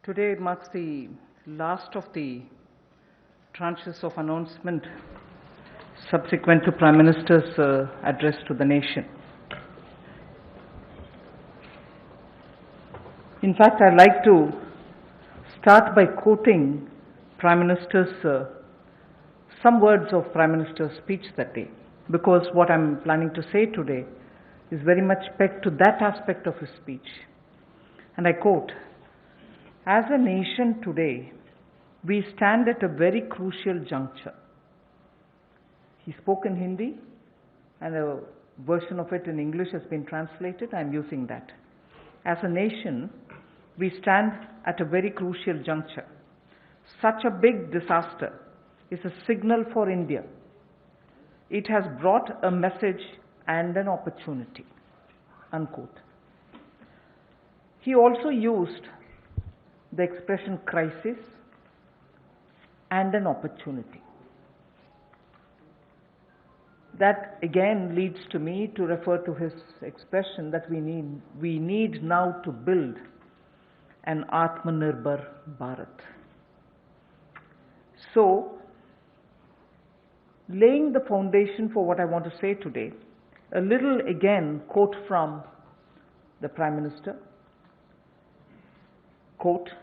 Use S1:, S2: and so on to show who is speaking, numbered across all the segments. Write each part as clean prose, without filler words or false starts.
S1: Today marks the last of the tranches of announcement subsequent to Prime Minister's address to the nation. In fact, I'd like to start by quoting Prime Minister's some words of Prime Minister's speech that day, because what I'm planning to say today is very much pegged to that aspect of his speech. And I quote, "As a nation today, we stand at a very crucial juncture." He spoke in Hindi, and a version of it in English has been translated. I'm using that. As a nation, we stand at a very crucial juncture. Such a big disaster is a signal for India. It has brought a message and an opportunity. Unquote. He also used the expression crisis and an opportunity. That again leads to me to refer to his expression that we need now to build an Atmanirbhar Bharat. So, laying the foundation for what I want to say today, a little again quote from the Prime Minister. Quote,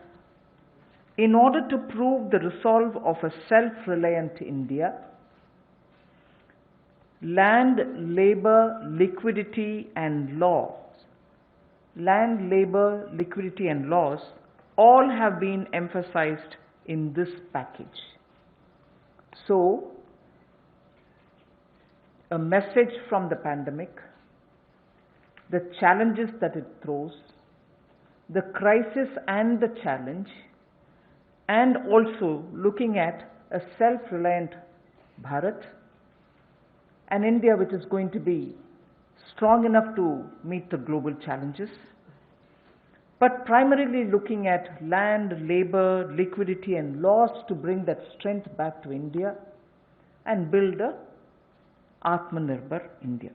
S1: "In order to prove the resolve of a self-reliant India, land, labor, liquidity and laws all have been emphasized in this package." So, a message from the pandemic, the challenges that it throws, the crisis and the challenge, and also looking at a self-reliant Bharat, an India which is going to be strong enough to meet the global challenges, but primarily looking at land, labor, liquidity and laws to bring that strength back to India and build a Atmanirbhar India.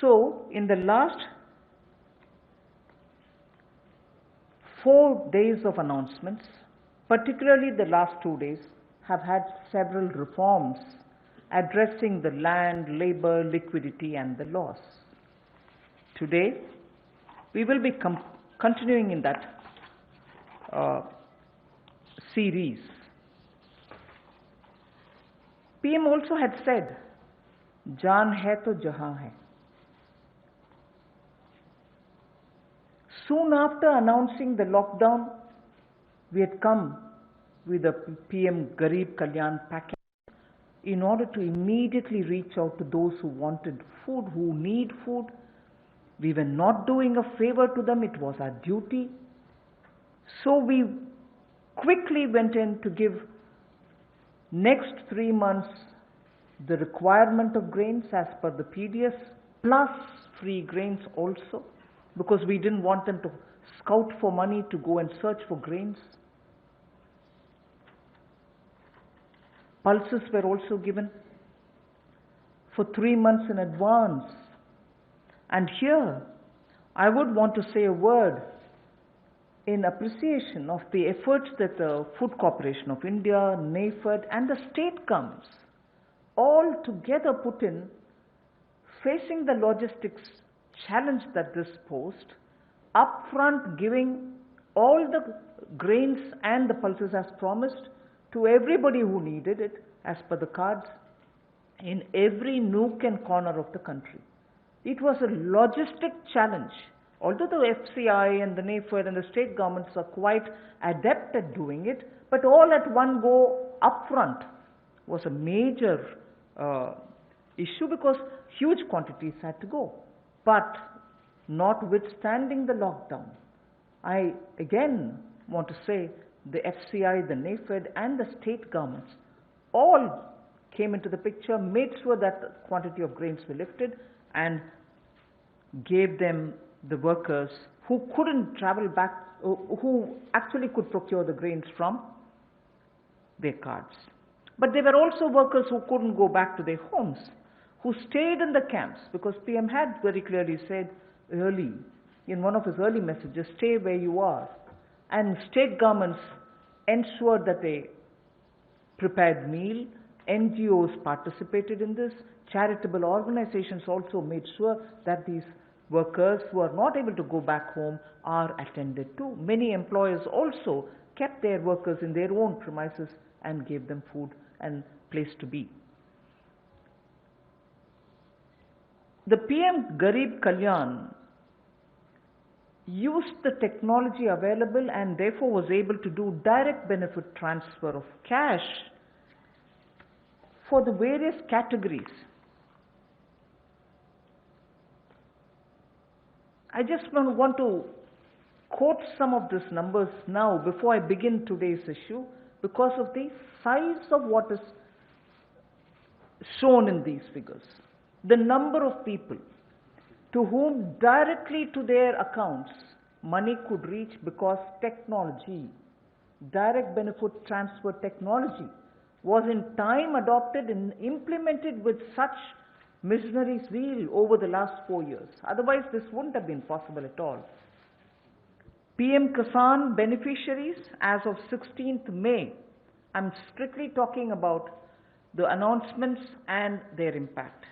S1: So, in the last 4 days of announcements, particularly the last 2 days, have had several reforms addressing the land, labor, liquidity and the laws. Today, we will be continuing in that series. PM also had said, "Jaan hai to jahan hai." Soon after announcing the lockdown, we had come with the PM Garib Kalyan package in order to immediately reach out to those who wanted food, who need food. We were not doing a favor to them, it was our duty. So we quickly went in to give next 3 months the requirement of grains as per the PDS, plus free grains also, because we didn't want them to scout for money to go and search for grains. Pulses were also given for 3 months in advance. And here, I would want to say a word in appreciation of the efforts that the Food Corporation of India, NAFED and the state governments all together put in, facing the logistics challenge that this posed, upfront giving all the grains and the pulses as promised to everybody who needed it as per the cards in every nook and corner of the country. It was a logistic challenge. Although the FCI and the NAFED and the state governments are quite adept at doing it, but all at one go upfront was a major issue because huge quantities had to go. But notwithstanding the lockdown, I again want to say the FCI, the NAFED and the state governments all came into the picture, made sure that the quantity of grains were lifted and gave them the workers who couldn't travel back, who actually could procure the grains from their cards. But there were also workers who couldn't go back to their homes, who stayed in the camps, because PM had very clearly said early, in one of his early messages, stay where you are. And state governments ensured that they prepared meal, NGOs participated in this, charitable organizations also made sure that these workers who are not able to go back home are attended to. Many employers also kept their workers in their own premises and gave them food and place to be. The PM Garib Kalyan used the technology available and therefore was able to do direct benefit transfer of cash for the various categories. I just want to quote some of these numbers now before I begin today's issue, because of the size of what is shown in these figures. The number of people to whom directly to their accounts money could reach because technology, direct benefit transfer technology, was in time adopted and implemented with such missionary zeal over the last 4 years. Otherwise, this wouldn't have been possible at all. PM Kisan beneficiaries as of 16th May, I'm strictly talking about the announcements and their impact.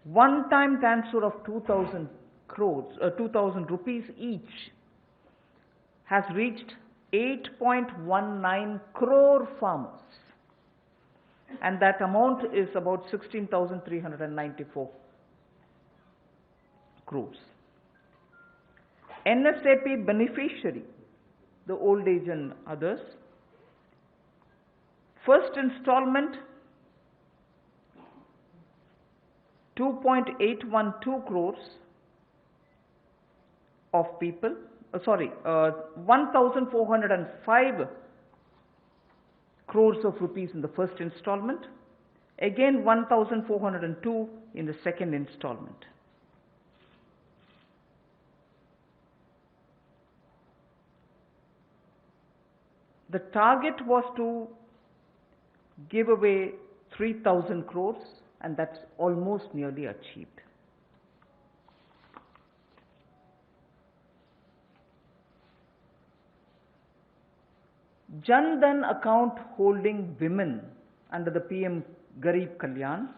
S1: One-time transfer of 2,000 rupees each has reached 8.19 crore farmers, and that amount is about 16,394 crores. NSAP beneficiary, the old age and others, first installment 2.812 crores of people, 1,405 crores of rupees in the first installment, again 1,402 in the second installment. The target was to give away 3,000 crores, and that's almost nearly achieved. Jan Dhan account holding women under the PM Garib Kalyan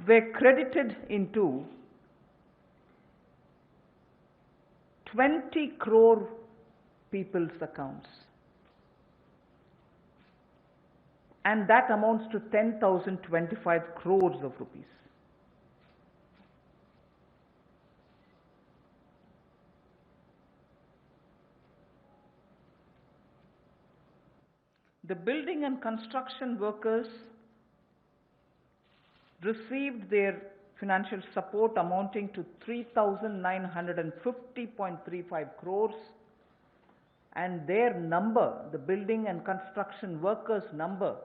S1: were credited into 20 crore people's accounts, and that amounts to 10,025 crores of rupees. The building and construction workers received their financial support amounting to 3,950.35 crores, and their number, the building and construction workers' number,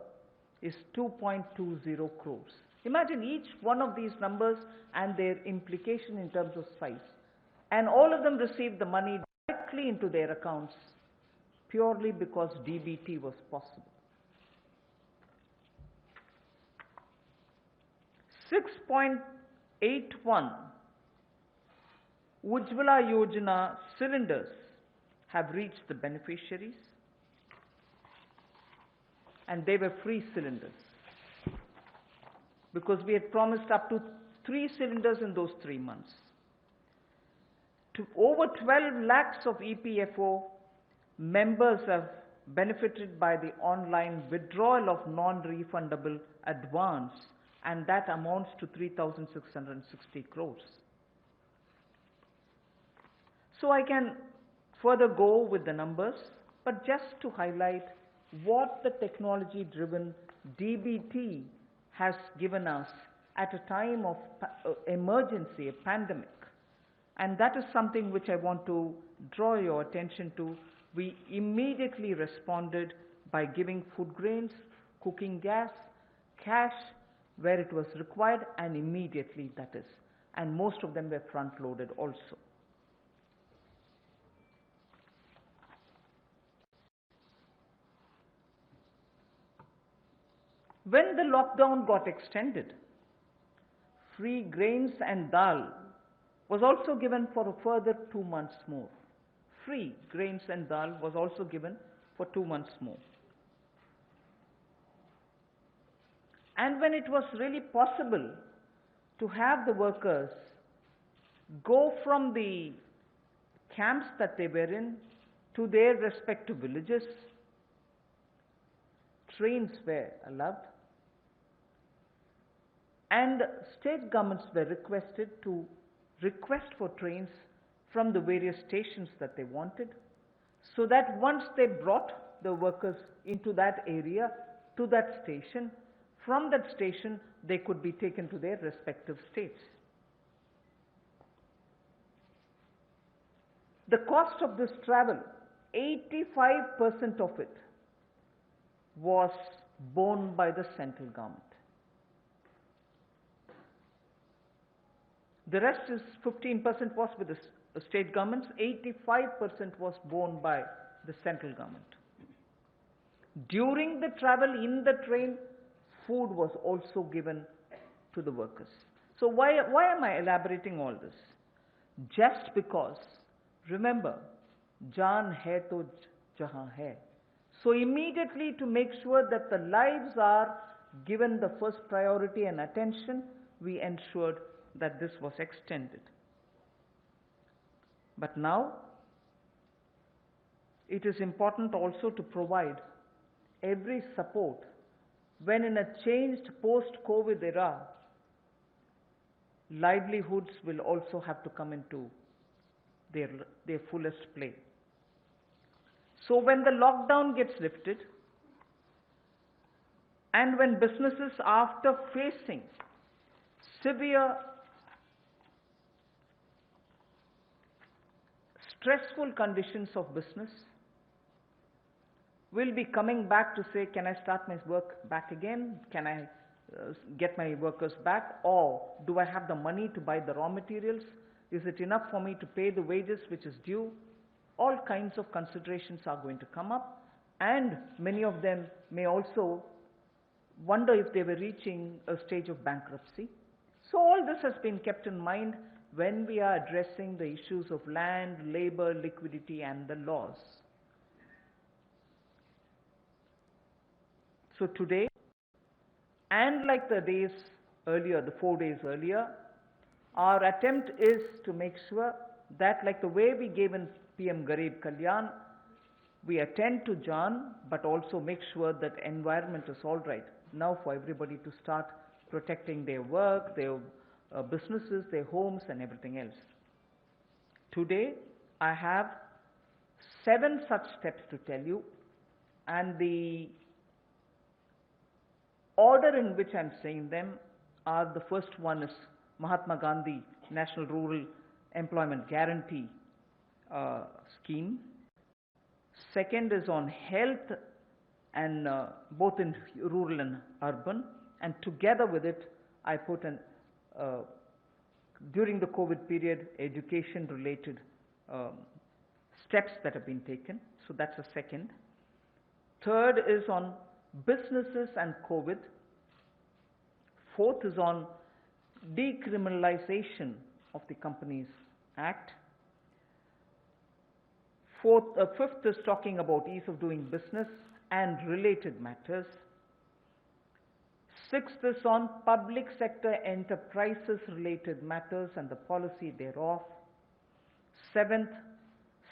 S1: is 2.20 crores. Imagine each one of these numbers and their implication in terms of size. And all of them received the money directly into their accounts purely because DBT was possible. 6.81 Ujjwala Yojana cylinders have reached the beneficiaries, and they were free cylinders because we had promised up to 3 cylinders in those 3 months. To over 12 lakhs of EPFO members have benefited by the online withdrawal of non-refundable advance, and that amounts to 3,660 crores. So I can further go with the numbers, but just to highlight what the technology-driven DBT has given us at a time of emergency, a pandemic. And that is something which I want to draw your attention to. We immediately responded by giving food grains, cooking gas, cash where it was required, and immediately, that is. And most of them were front-loaded also. When the lockdown got extended, free grains and dal was also given for a further 2 months more. free grains and dal was also given for 2 months more. And when it was really possible to have the workers go from the camps that they were in to their respective villages, trains were allowed, and state governments were requested to request for trains from the various stations that they wanted, so that once they brought the workers into that area, to that station, from that station they could be taken to their respective states. The cost of this travel, 85% of it was borne by the central government. The rest is 15% was with the state governments, 85% was borne by the central government. During the travel in the train, food was also given to the workers. So why am I elaborating all this? Just because, remember, Jaan hai to jahan hai. So immediately, to make sure that the lives are given the first priority and attention, we ensured that this was extended. But now, it is important also to provide every support when in a changed post-COVID era, livelihoods will also have to come into their fullest play. So when the lockdown gets lifted, and when businesses, after facing severe, stressful conditions of business, will be coming back to say, can I start my work back again? Can I get my workers back? Or do I have the money to buy the raw materials? Is it enough for me to pay the wages which is due? All kinds of considerations are going to come up, and many of them may also wonder if they were reaching a stage of bankruptcy. So all this has been kept in mind when we are addressing the issues of land, labor, liquidity, and the laws. So today, and like the days earlier, the 4 days earlier, our attempt is to make sure that, like the way we gave in PM Garib Kalyan, we attend to Jaan, but also make sure that environment is all right now for everybody to start protecting their work, their businesses, their homes, and everything else. Today, I have 7 such steps to tell you, and the order in which I'm saying them are: the first one is Mahatma Gandhi National Rural Employment Guarantee Scheme. Second is on health, and both in rural and urban, and together with it I put an during the COVID period, education related steps that have been taken. So that's the second. Third is on businesses and COVID. Fourth is on decriminalization of the Companies Act. Fifth is talking about ease of doing business and related matters. Sixth is on public sector enterprises related matters and the policy thereof. Seventh,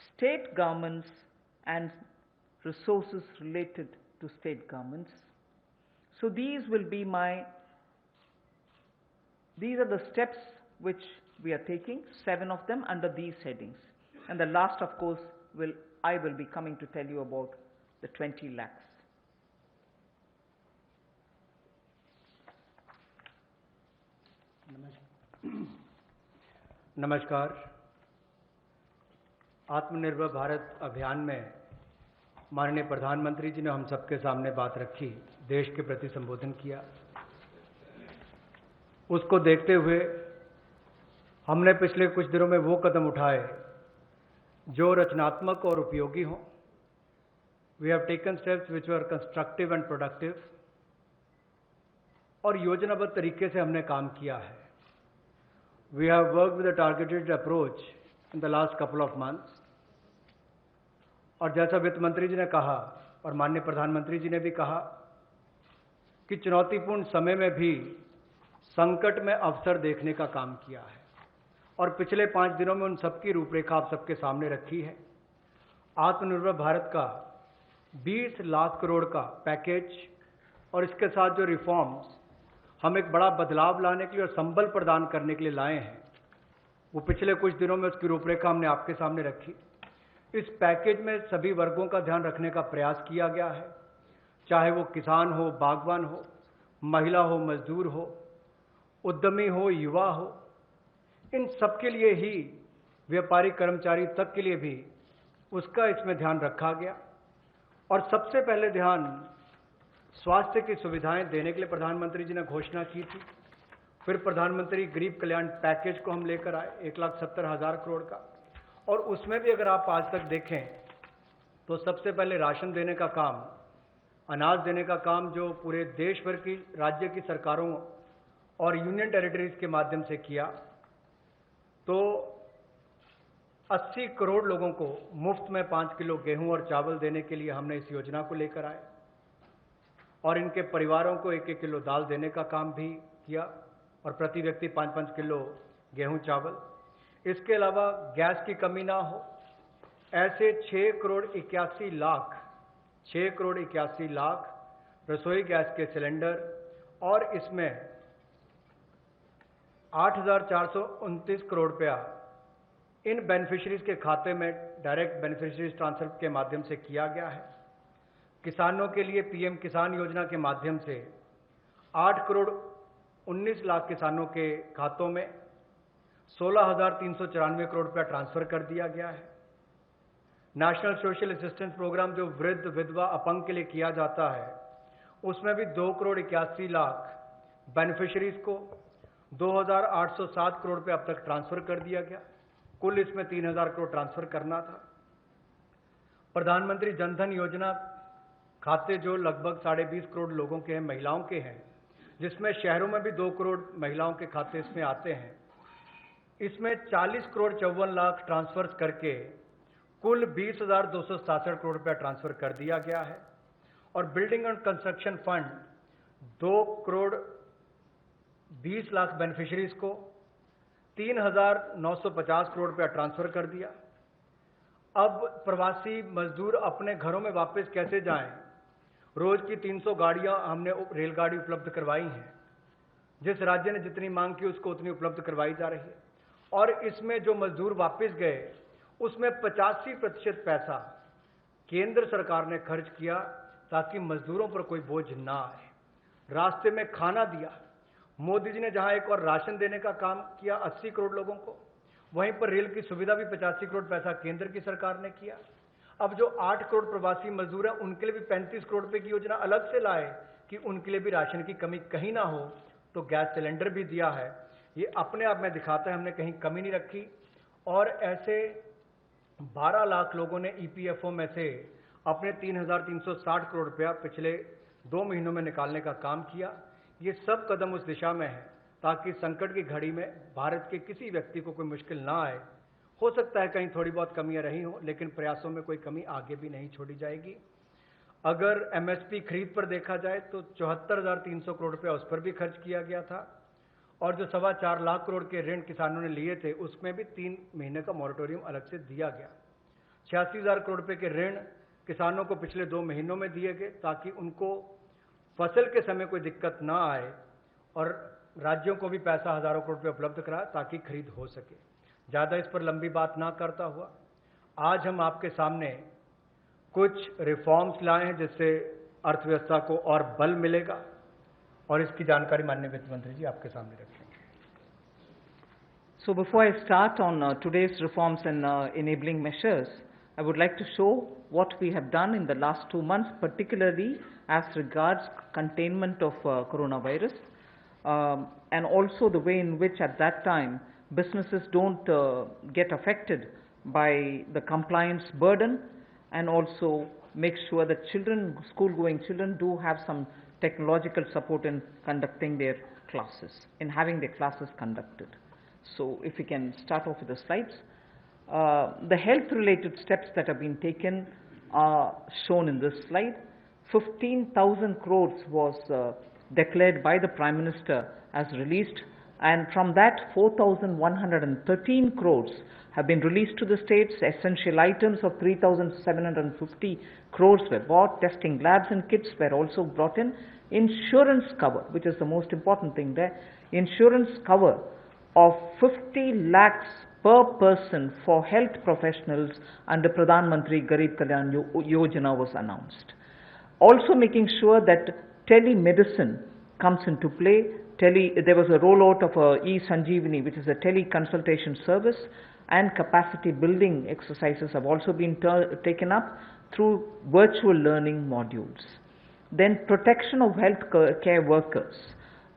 S1: state governments and resources related to state governments. So these are the steps which we are taking, 7 of them under these headings. And the last, of course, I will be coming to tell you about the 20 lakhs.
S2: नमस्कार। आत्मनिर्भर भारत अभियान में माननीय प्रधानमंत्री जी ने हम सबके सामने बात रखी, देश के प्रति संबोधन किया। उसको देखते हुए हमने पिछले कुछ दिनों में वो कदम उठाए जो रचनात्मक और उपयोगी हों। We have taken steps which were constructive and productive, और योजनाबद्ध तरीके से हमने काम किया है। We have worked with a targeted approach in the last couple of months, और जैसा वित्त मंत्री जी ने कहा और माननीय प्रधानमंत्री जी ने भी कहा कि चुनौतीपूर्ण समय में भी संकट में अवसर देखने का काम किया है और पिछले 5 दिनों में उन सबकी रूपरेखा आप सबके सामने रखी है। आत्मनिर्भर भारत का 20 लाख करोड़ का पैकेज और इसके साथ जो रिफॉर्म्स हम एक बड़ा बदलाव लाने के लिए और संबल प्रदान करने के लिए लाए हैं, वो पिछले कुछ दिनों में उसकी रूपरेखा हमने आपके सामने रखी। इस पैकेज में सभी वर्गों का ध्यान रखने का प्रयास किया गया है, चाहे वो किसान हो, बागवान हो, महिला हो, मजदूर हो, उद्यमी हो, युवा हो, इन सबके लिए ही, व्यापारी कर्मचारी तक के लिए भी उसका इसमें ध्यान रखा गया। और सबसे पहले ध्यान स्वास्थ्य की सुविधाएं देने के लिए प्रधानमंत्री जी ने घोषणा की थी। फिर प्रधानमंत्री गरीब कल्याण पैकेज को हम लेकर आए 1,70,000 करोड़ का, और उसमें भी अगर आप आज तक देखें तो सबसे पहले राशन देने का काम, अनाज देने का काम जो पूरे देश भर की राज्य की सरकारों और यूनियन टेरिटरीज के माध्यम से किया, तो 80 करोड़ लोगों को मुफ्त में 5 किलो गेहूं और चावल देने के लिए हमने इस योजना को लेकर आए और इनके परिवारों को 1-1 किलो दाल देने का काम भी किया और प्रति व्यक्ति 5-5 किलो गेहूं चावल। इसके अलावा गैस की कमी ना हो, ऐसे 6 करोड़ 81 लाख रसोई गैस के सिलेंडर और इसमें 8,429 करोड़ रुपया इन बेनिफिशरीज के खाते में डायरेक्ट बेनिफिशरीज ट्रांसफर के माध्यम से किया गया है। किसानों के लिए पीएम किसान योजना के माध्यम से 8 करोड़ 19 लाख किसानों के खातों में 16,394 करोड़ रुपया ट्रांसफर कर दिया गया है। नेशनल सोशल असिस्टेंस प्रोग्राम जो वृद्ध, विधवा, अपंग के लिए किया जाता है, उसमें भी 2 करोड़ 81 लाख बेनिफिशरीज को 2,807 करोड़ रुपये अब तक ट्रांसफर कर दिया गया। कुल इसमें 3,000 करोड़ ट्रांसफर करना था। प्रधानमंत्री जनधन योजना खाते जो लगभग 20.5 करोड़ लोगों के हैं, महिलाओं के हैं, जिसमें शहरों में भी 2 करोड़ महिलाओं के खाते इसमें आते हैं, इसमें 40 करोड़ 54 लाख ट्रांसफर करके कुल 20,267 करोड़ रुपया ट्रांसफर कर दिया गया है। और building and construction fund 2 crore 20 lakh beneficiaries को 3,950 करोड़ रुपया ट्रांसफर कर दिया। अब प्रवासी मजदूर अपने घरों में वापस कैसे जाएं? रोज की 300 गाड़ियां हमने रेलगाड़ी उपलब्ध करवाई हैं। जिस राज्य ने जितनी मांग की उसको उतनी उपलब्ध करवाई जा रही है। और इसमें जो मजदूर वापस गए उसमें 85% पैसा केंद्र सरकार ने खर्च किया ताकि मजदूरों पर कोई बोझ ना आए। रास्ते में खाना दिया। मोदी जी ने जहां एक और राशन देने का काम किया 80 करोड़ लोगों को, वहीं पर रेल की सुविधा भी 85 करोड़ पैसा केंद्र की सरकार ने किया। अब जो 8 करोड़ प्रवासी मजदूर हैं उनके लिए भी 35 करोड़ रुपए की योजना अलग से लाए कि उनके लिए भी राशन की कमी कहीं ना हो, तो गैस सिलेंडर भी दिया है। ये अपने आप में दिखाता है हमने कहीं कमी नहीं रखी। और ऐसे 12 लाख लोगों ने ईपीएफओ में से अपने 3,360 करोड़ रुपया पिछले 2 महीनों में निकालने का काम किया। ये सब कदम उस दिशा में है ताकि संकट की घड़ी में भारत के किसी व्यक्ति को कोई मुश्किल ना आए। हो सकता है कहीं थोड़ी बहुत कमियां रही हो, लेकिन प्रयासों में कोई कमी आगे भी नहीं छोड़ी जाएगी। अगर एमएसपी खरीद पर देखा जाए तो 74,300 करोड़ रुपया उस पर भी खर्च किया गया था। और जो 4.25 लाख करोड़ के ऋण किसानों ने लिए थे उसमें भी 3 महीने का मॉरेटोरियम अलग से दिया गया। 86,000 करोड़ रुपए के ऋण किसानों को पिछले 2 महीनों में दिए गए ताकि उनको फसल के समय कोई दिक्कत ना आए। और राज्यों को भी पैसा हजारों करोड़ रुपये उपलब्ध कराया ताकि खरीद हो सके। ज़्यादा इस पर लंबी बात ना करता हुआ आज हम आपके सामने कुछ रिफॉर्म्स लाए हैं जिससे अर्थव्यवस्था को और बल मिलेगा, और इसकी जानकारी माननीय वित्त मंत्री जी आपके सामने रखेंगे।
S1: So before I start on today's reforms and enabling measures, I would like to show what we have done in the last 2 months, particularly as regards containment of coronavirus, and also the way in which at that time businesses don't get affected by the compliance burden, and also make sure that children, school-going children, do have some technological support in conducting their classes, in having their classes conducted. So if we can start off with the slides. The health-related steps that have been taken are shown in this slide. 15,000 crores was declared by the Prime Minister as released, and from that 4,113 crores have been released to the states. Essential items of 3,750 crores were bought. Testing labs and kits were also brought in. Insurance cover, which is the most important thing there, insurance cover of 50 lakhs per person for health professionals under Pradhan Mantri Garib Kalyan Yojana was announced. Also making sure that telemedicine comes into play. There was a rollout of e-Sanjeevani, which is a teleconsultation service, and capacity building exercises have also been taken up through virtual learning modules. Then protection of health care workers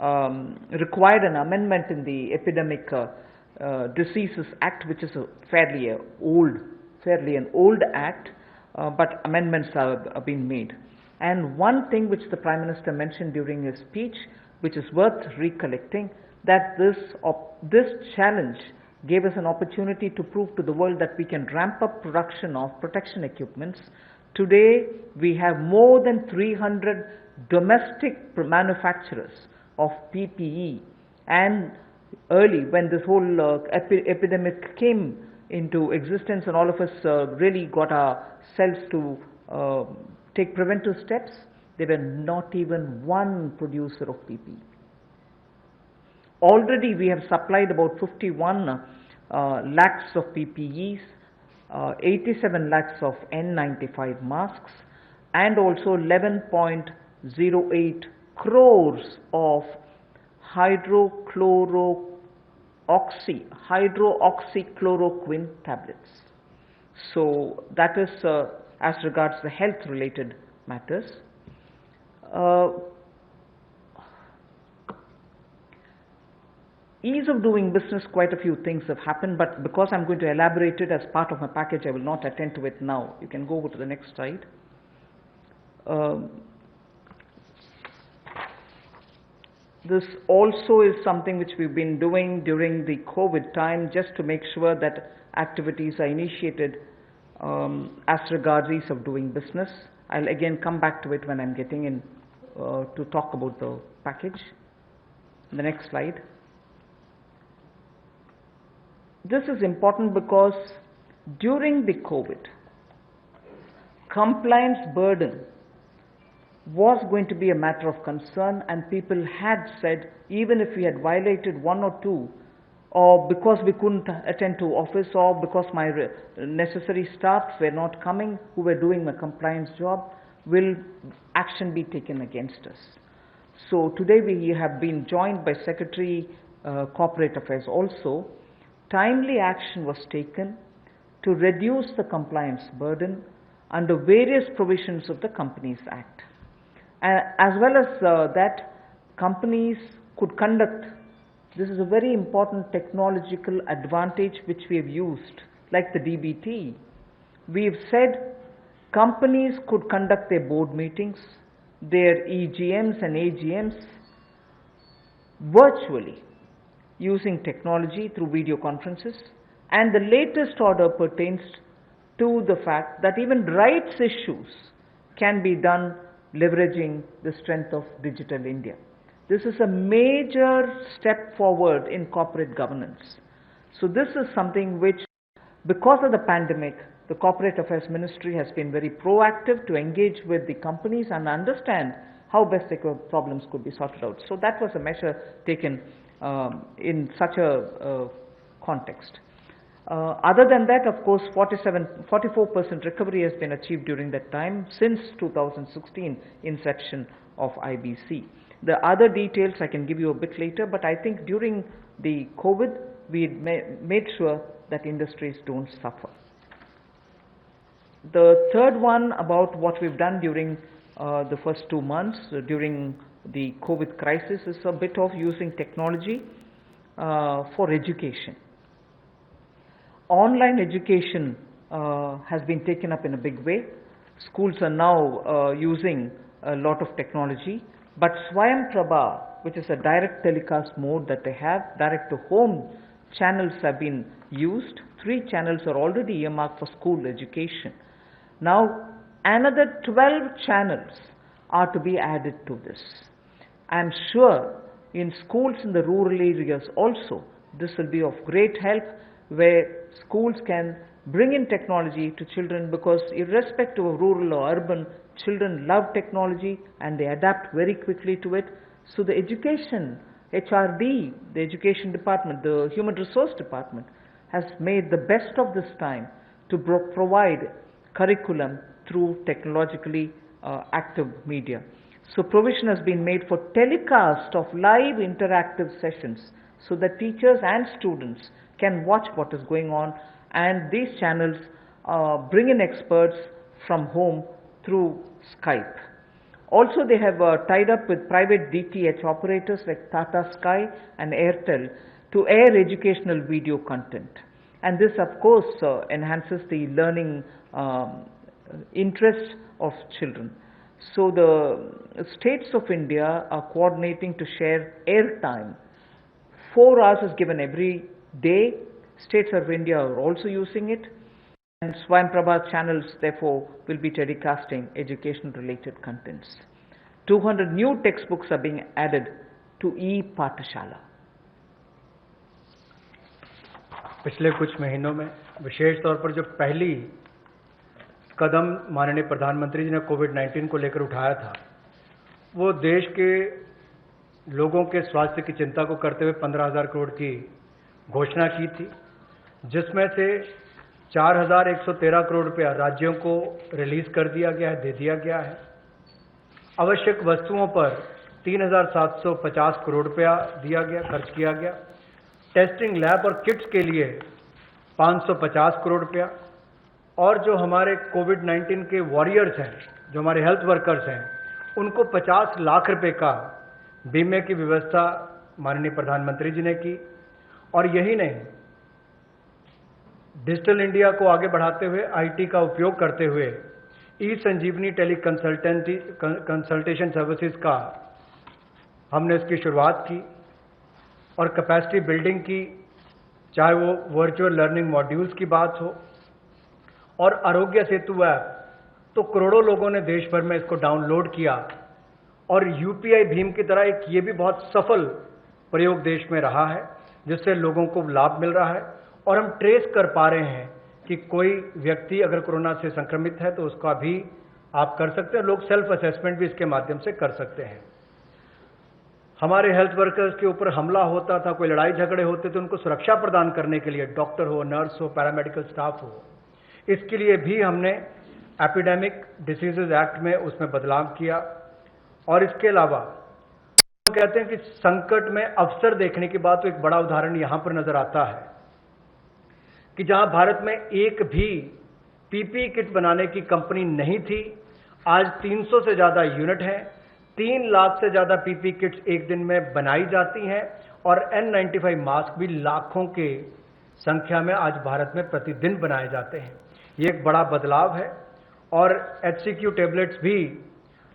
S1: required an amendment in the Epidemic Diseases Act, which is a fairly an old act, but amendments have been made. And one thing which the Prime Minister mentioned during his speech, which is worth recollecting, that this challenge gave us an opportunity to prove to the world that we can ramp up production of protection equipments. Today, we have more than 300 domestic manufacturers of PPE, and early when this whole epidemic came into existence and all of us really got ourselves to take preventive steps, there were not even one producer of PPE. Already we have supplied about 51 lakhs of PPEs, 87 lakhs of N95 masks, and also 11.08 crores of hydroxychloroquine tablets. So that is as regards the health related matters. Ease of doing business, quite a few things have happened, but because I'm going to elaborate it as part of my package, I will not attend to it now. You can go over to the next slide. This also is something which we've been doing during the COVID time, just to make sure that activities are initiated as regards ease of doing business. I'll again come back to it when I'm getting in to talk about the package. The next slide. This is important because during the COVID, compliance burden was going to be a matter of concern, and people had said, even if we had violated one or two, or because we couldn't attend to office, or because my necessary staffs were not coming who were doing my compliance job, will action be taken against us? So today we have been joined by Secretary Corporate Affairs also. Timely action was taken to reduce the compliance burden under various provisions of the Companies Act. As well as that, companies could conduct, this is a very important technological advantage which we have used, like the DBT. We have said companies could conduct their board meetings, their EGMs and AGMs virtually using technology through video conferences, and the latest order pertains to the fact that even rights issues can be done leveraging the strength of Digital India. This is a major step forward in corporate governance. So this is something which, because of the pandemic, the Corporate Affairs Ministry has been very proactive to engage with the companies and understand how best their problems could be sorted out. So that was a measure taken in such a context. Other than that, of course, 44% recovery has been achieved during that time since 2016 inception of IBC. The other details I can give you a bit later, but I think during the COVID, we made sure that industries don't suffer. The third one about what we've done during the first 2 months during the COVID crisis is a bit of using technology for education. Online education has been taken up in a big way. Schools are now using a lot of technology, but Swayam Prabha, which is a direct telecast mode that they have, direct to home channels have been used. 3 channels are already earmarked for school education. Now, another 12 channels are to be added to this. I am sure in schools in the rural areas also, this will be of great help, where schools can bring in technology to children, because irrespective of rural or urban, children love technology and they adapt very quickly to it. So the education, HRD, the education department, the human resource department, has made the best of this time to provide curriculum through technologically active media. So provision has been made for telecast of live interactive sessions so that teachers and students can watch what is going on, and these channels bring in experts from home through Skype. Also, they have tied up with private DTH operators like Tata Sky and Airtel to air educational video content. And this, of course, enhances the learning interest of children. So the states of India are coordinating to share airtime. 4 hours is given every day. States of India are also using it. And Swayamprabha channels, therefore, will be telecasting education-related contents. 200 new textbooks are being added to e-Pathshala.
S2: पिछले कुछ महीनों में विशेष तौर पर जो पहली कदम माननीय प्रधानमंत्री जी ने कोविड-19 को लेकर उठाया था, वो देश के लोगों के स्वास्थ्य की चिंता को करते हुए 15,000 करोड़ की घोषणा की थी, जिसमें से 4,113 करोड़ रुपया राज्यों को रिलीज कर दिया गया है, दे दिया गया है। आवश्यक वस्तुओं पर 3,750 करोड़ रुपया दिया गया, खर्च किया गया। टेस्टिंग लैब और किट्स के लिए 550 करोड़ रुपया, और जो हमारे कोविड-19 के वॉरियर्स हैं, जो हमारे हेल्थ वर्कर्स हैं, उनको 50 लाख रुपए का बीमे की व्यवस्था माननीय प्रधानमंत्री जी ने की। और यही नहीं, डिजिटल इंडिया को आगे बढ़ाते हुए आईटी का उपयोग करते हुए ई संजीवनी टेली कंसल्टेशन सर्विसेज का हमने इसकी शुरुआत की, और कैपेसिटी बिल्डिंग की, चाहे वो वर्चुअल लर्निंग मॉड्यूल्स की बात हो, और आरोग्य सेतु ऐप, तो करोड़ों लोगों ने देश भर में इसको डाउनलोड किया, और यूपीआई भीम की तरह एक ये भी बहुत सफल प्रयोग देश में रहा है, जिससे लोगों को लाभ मिल रहा है। और हम ट्रेस कर पा रहे हैं कि कोई व्यक्ति अगर कोरोना से संक्रमित है तो उसका भी आप कर सकते हैं, लोग सेल्फ असेसमेंट भी इसके माध्यम से कर सकते हैं। हमारे हेल्थ वर्कर्स के ऊपर हमला होता था, कोई लड़ाई झगड़े होते थे, उनको सुरक्षा प्रदान करने के लिए डॉक्टर हो, नर्स हो, पैरामेडिकल स्टाफ हो, इसके लिए भी हमने एपिडेमिक डिसीजेज एक्ट में उसमें बदलाव किया। और इसके अलावा कहते हैं कि संकट में अवसर देखने की बात, तो एक बड़ा उदाहरण यहां पर नजर आता है कि जहां भारत में एक भी पीपीई किट बनाने की कंपनी नहीं थी, आज 300 से ज्यादा यूनिट हैं, 3 लाख से ज्यादा पीपीई किट्स एक दिन में बनाई जाती हैं, और N95 मास्क भी लाखों के संख्या में आज भारत में प्रतिदिन बनाए जाते हैं। ये एक बड़ा बदलाव है। और HCQ टेबलेट्स भी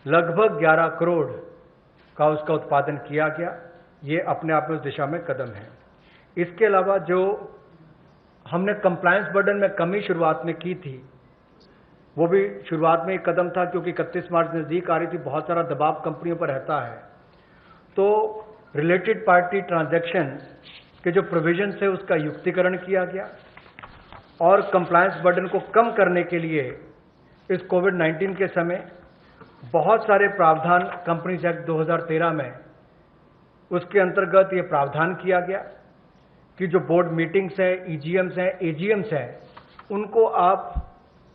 S2: लगभग 11 करोड़ का उसका उत्पादन किया गया। ये अपने आप में उस दिशा में कदम है। इसके अलावा जो हमने कंप्लायंस बर्डन में कमी शुरुआत में की थी, वो भी शुरुआत में एक कदम था, क्योंकि 31 मार्च नजदीक आ रही थी, बहुत सारा दबाव कंपनियों पर रहता है। तो रिलेटेड पार्टी ट्रांजैक्शन के जो प्रोविजन है उसका युक्तिकरण किया गया, और कंप्लायंस बर्डन को कम करने के लिए इस कोविड-19 के समय बहुत सारे प्रावधान कंपनीज एक्ट 2013 में उसके अंतर्गत ये प्रावधान किया गया कि जो बोर्ड मीटिंग्स हैं, ईजीएम्स हैं, एजीएम्स हैं, उनको आप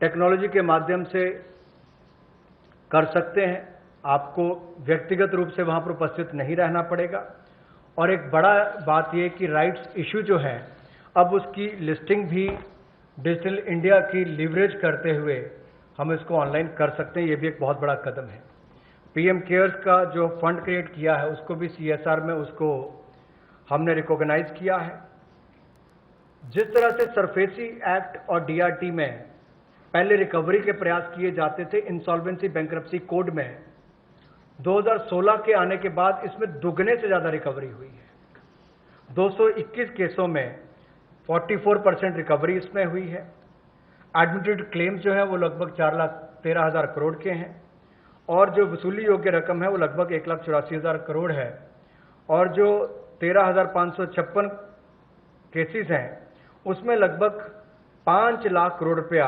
S2: टेक्नोलॉजी के माध्यम से कर सकते हैं। आपको व्यक्तिगत रूप से वहां पर उपस्थित नहीं रहना पड़ेगा। और एक बड़ा बात यह कि राइट्स इशू जो है, अब उसकी लिस्टिंग भी डिजिटल इंडिया की लीवरेज करते हुए हम इसको ऑनलाइन कर सकते हैं। ये भी एक बहुत बड़ा कदम है। पीएम केयर्स का जो फंड क्रिएट किया है, उसको भी सीएसआर में उसको हमने रिकॉग्नाइज किया है। जिस तरह से सरफेसी एक्ट और डीआरटी में पहले रिकवरी के प्रयास किए जाते थे, इंसॉल्वेंसी बैंक्रप्सी कोड में 2016 के आने के बाद इसमें दुगने से ज्यादा रिकवरी हुई है। 221 केसों में 44% रिकवरी इसमें हुई है। एडमिटेड क्लेम्स जो है वो लगभग 4 लाख 13,000 करोड़ के हैं और जो वसूली योग्य रकम है वो लगभग 1,84,000 करोड़ है और जो 13,556 केसेस हैं उसमें लगभग 5 लाख करोड़ रुपया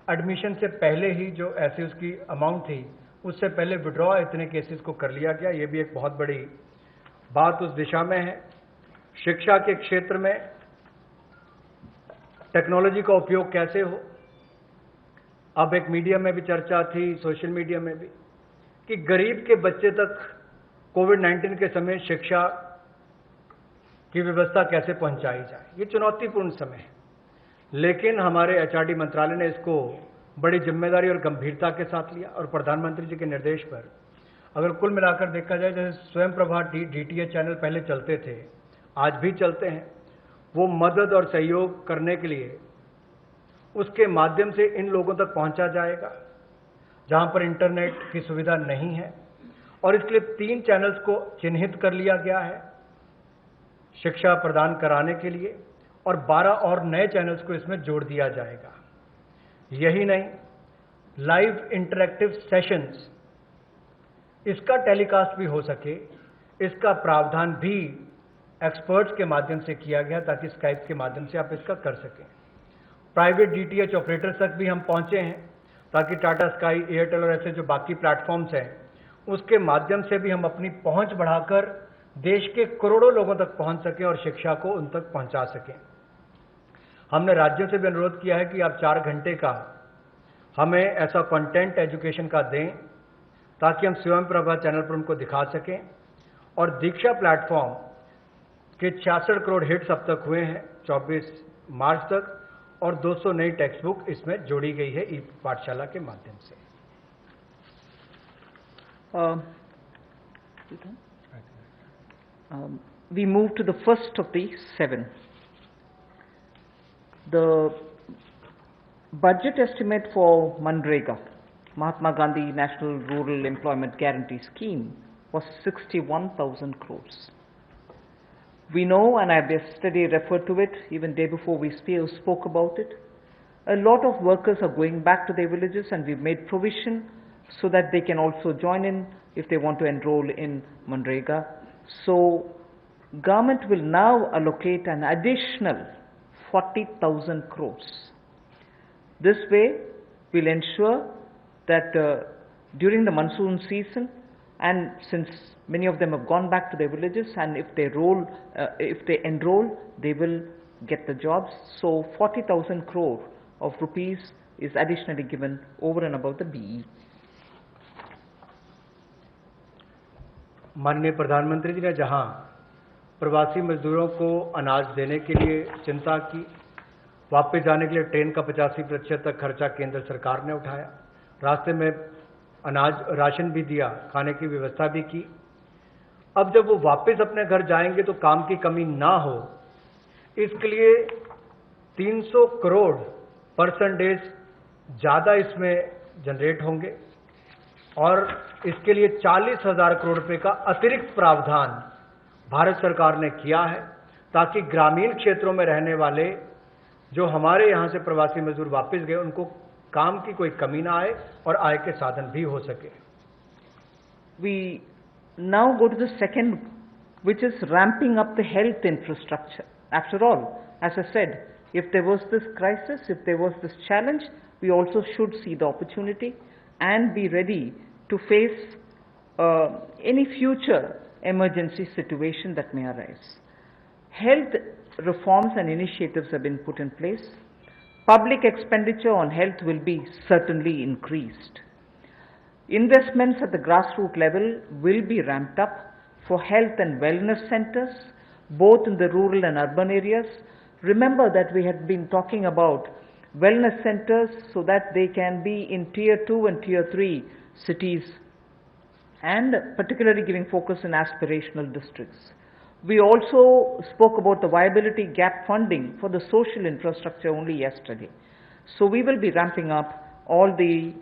S2: एडमिशन से पहले ही जो ऐसी उसकी अमाउंट थी उससे पहले विड्रॉ इतने केसेस को कर लिया गया। ये भी एक बहुत बड़ी बात उस दिशा में है। शिक्षा के क्षेत्र में टेक्नोलॉजी का उपयोग कैसे हो, अब एक मीडिया में भी चर्चा थी, सोशल मीडिया में भी, कि गरीब के बच्चे तक कोविड-19 के समय शिक्षा की व्यवस्था कैसे पहुंचाई जाए। ये चुनौतीपूर्ण समय है, लेकिन हमारे एचआरडी मंत्रालय ने इसको बड़ी जिम्मेदारी और गंभीरता के साथ लिया और प्रधानमंत्री जी के निर्देश पर अगर कुल मिलाकर देखा जाए, जैसे स्वयं प्रभा डीटीएच चैनल पहले चलते थे, आज भी चलते हैं, वो मदद और सहयोग करने के लिए उसके माध्यम से इन लोगों तक पहुंचा जाएगा जहां पर इंटरनेट की सुविधा नहीं है और इसके लिए 3 चैनल्स को चिन्हित कर लिया गया है शिक्षा प्रदान कराने के लिए और 12 और नए चैनल्स को इसमें जोड़ दिया जाएगा। यही नहीं, लाइव इंटरैक्टिव सेशंस इसका टेलीकास्ट भी हो सके, इसका प्रावधान भी एक्सपर्ट्स के माध्यम से किया गया ताकि स्काइप के माध्यम से आप इसका कर सकें। प्राइवेट डीटीएच ऑपरेटर तक भी हम पहुंचे हैं ताकि टाटा स्काई, एयरटेल और ऐसे जो बाकी प्लेटफॉर्म्स हैं उसके माध्यम से भी हम अपनी पहुंच बढ़ाकर देश के करोड़ों लोगों तक पहुंच सकें और शिक्षा को उन तक पहुंचा सकें। हमने राज्यों से भी अनुरोध किया है कि आप 4 घंटे का हमें ऐसा कंटेंट एजुकेशन का दें ताकि हम स्वयं प्रभा चैनल पर उनको दिखा सकें और दीक्षा प्लेटफॉर्म के 66 करोड़ हिट्स अब तक हुए हैं 24 मार्च तक और 200 नई टेक्स्ट बुक इसमें जोड़ी गई है ई पाठशाला के माध्यम से।
S1: We move to the first of the 7. The budget estimate for Manrega, Mahatma Gandhi National Rural Employment Guarantee Scheme, was 61,000 crores. We know, and I yesterday referred to it, even day before we spoke about it, a lot of workers are going back to their villages and we've made provision so that they can also join in if they want to enroll in Manrega. So, government will now allocate an additional 40,000 crores. This way, we'll ensure that during the monsoon season, and since many of them have gone back to their villages, and if they enroll, they will get the jobs. So 40,000 crore of rupees is additionally given over and above the BE.
S2: माननीय प्रधानमंत्री जी ने जहां प्रवासी मजदूरों को अनाज देने के लिए चिंता की, वापस जाने के लिए ट्रेन का 85% तक खर्चा केंद्र सरकार ने उठाया, रास्ते में अनाज राशन भी दिया, खाने की व्यवस्था भी की। अब जब वो वापस अपने घर जाएंगे तो काम की कमी ना हो, इसके लिए 300 करोड़ % ज़्यादा इसमें जनरेट होंगे और इसके लिए 40,000 करोड़ रुपए का अतिरिक्त प्रावधान भारत सरकार ने किया है ताकि ग्रामीण क्षेत्रों में रहने वाले जो हमारे यहाँ से प्रवासी मजदूर वापस गए उनको काम की कोई कमी ना आए और आय के साधन भी हो सके।
S1: We now go to the second, which is ramping up the health infrastructure. After all, as I said, if there was this crisis, if there was this challenge, we also should see the opportunity and be ready to face any future emergency situation that may arise. Health reforms and initiatives have been put in place. Public expenditure on health will be certainly increased. Investments at the grassroots level will be ramped up for health and wellness centers, both in the rural and urban areas. Remember that we had been talking about wellness centers so that they can be in tier 2 and tier 3 cities, and particularly giving focus in aspirational districts. We also spoke about the viability gap funding for the social infrastructure only yesterday. So we will be ramping up all the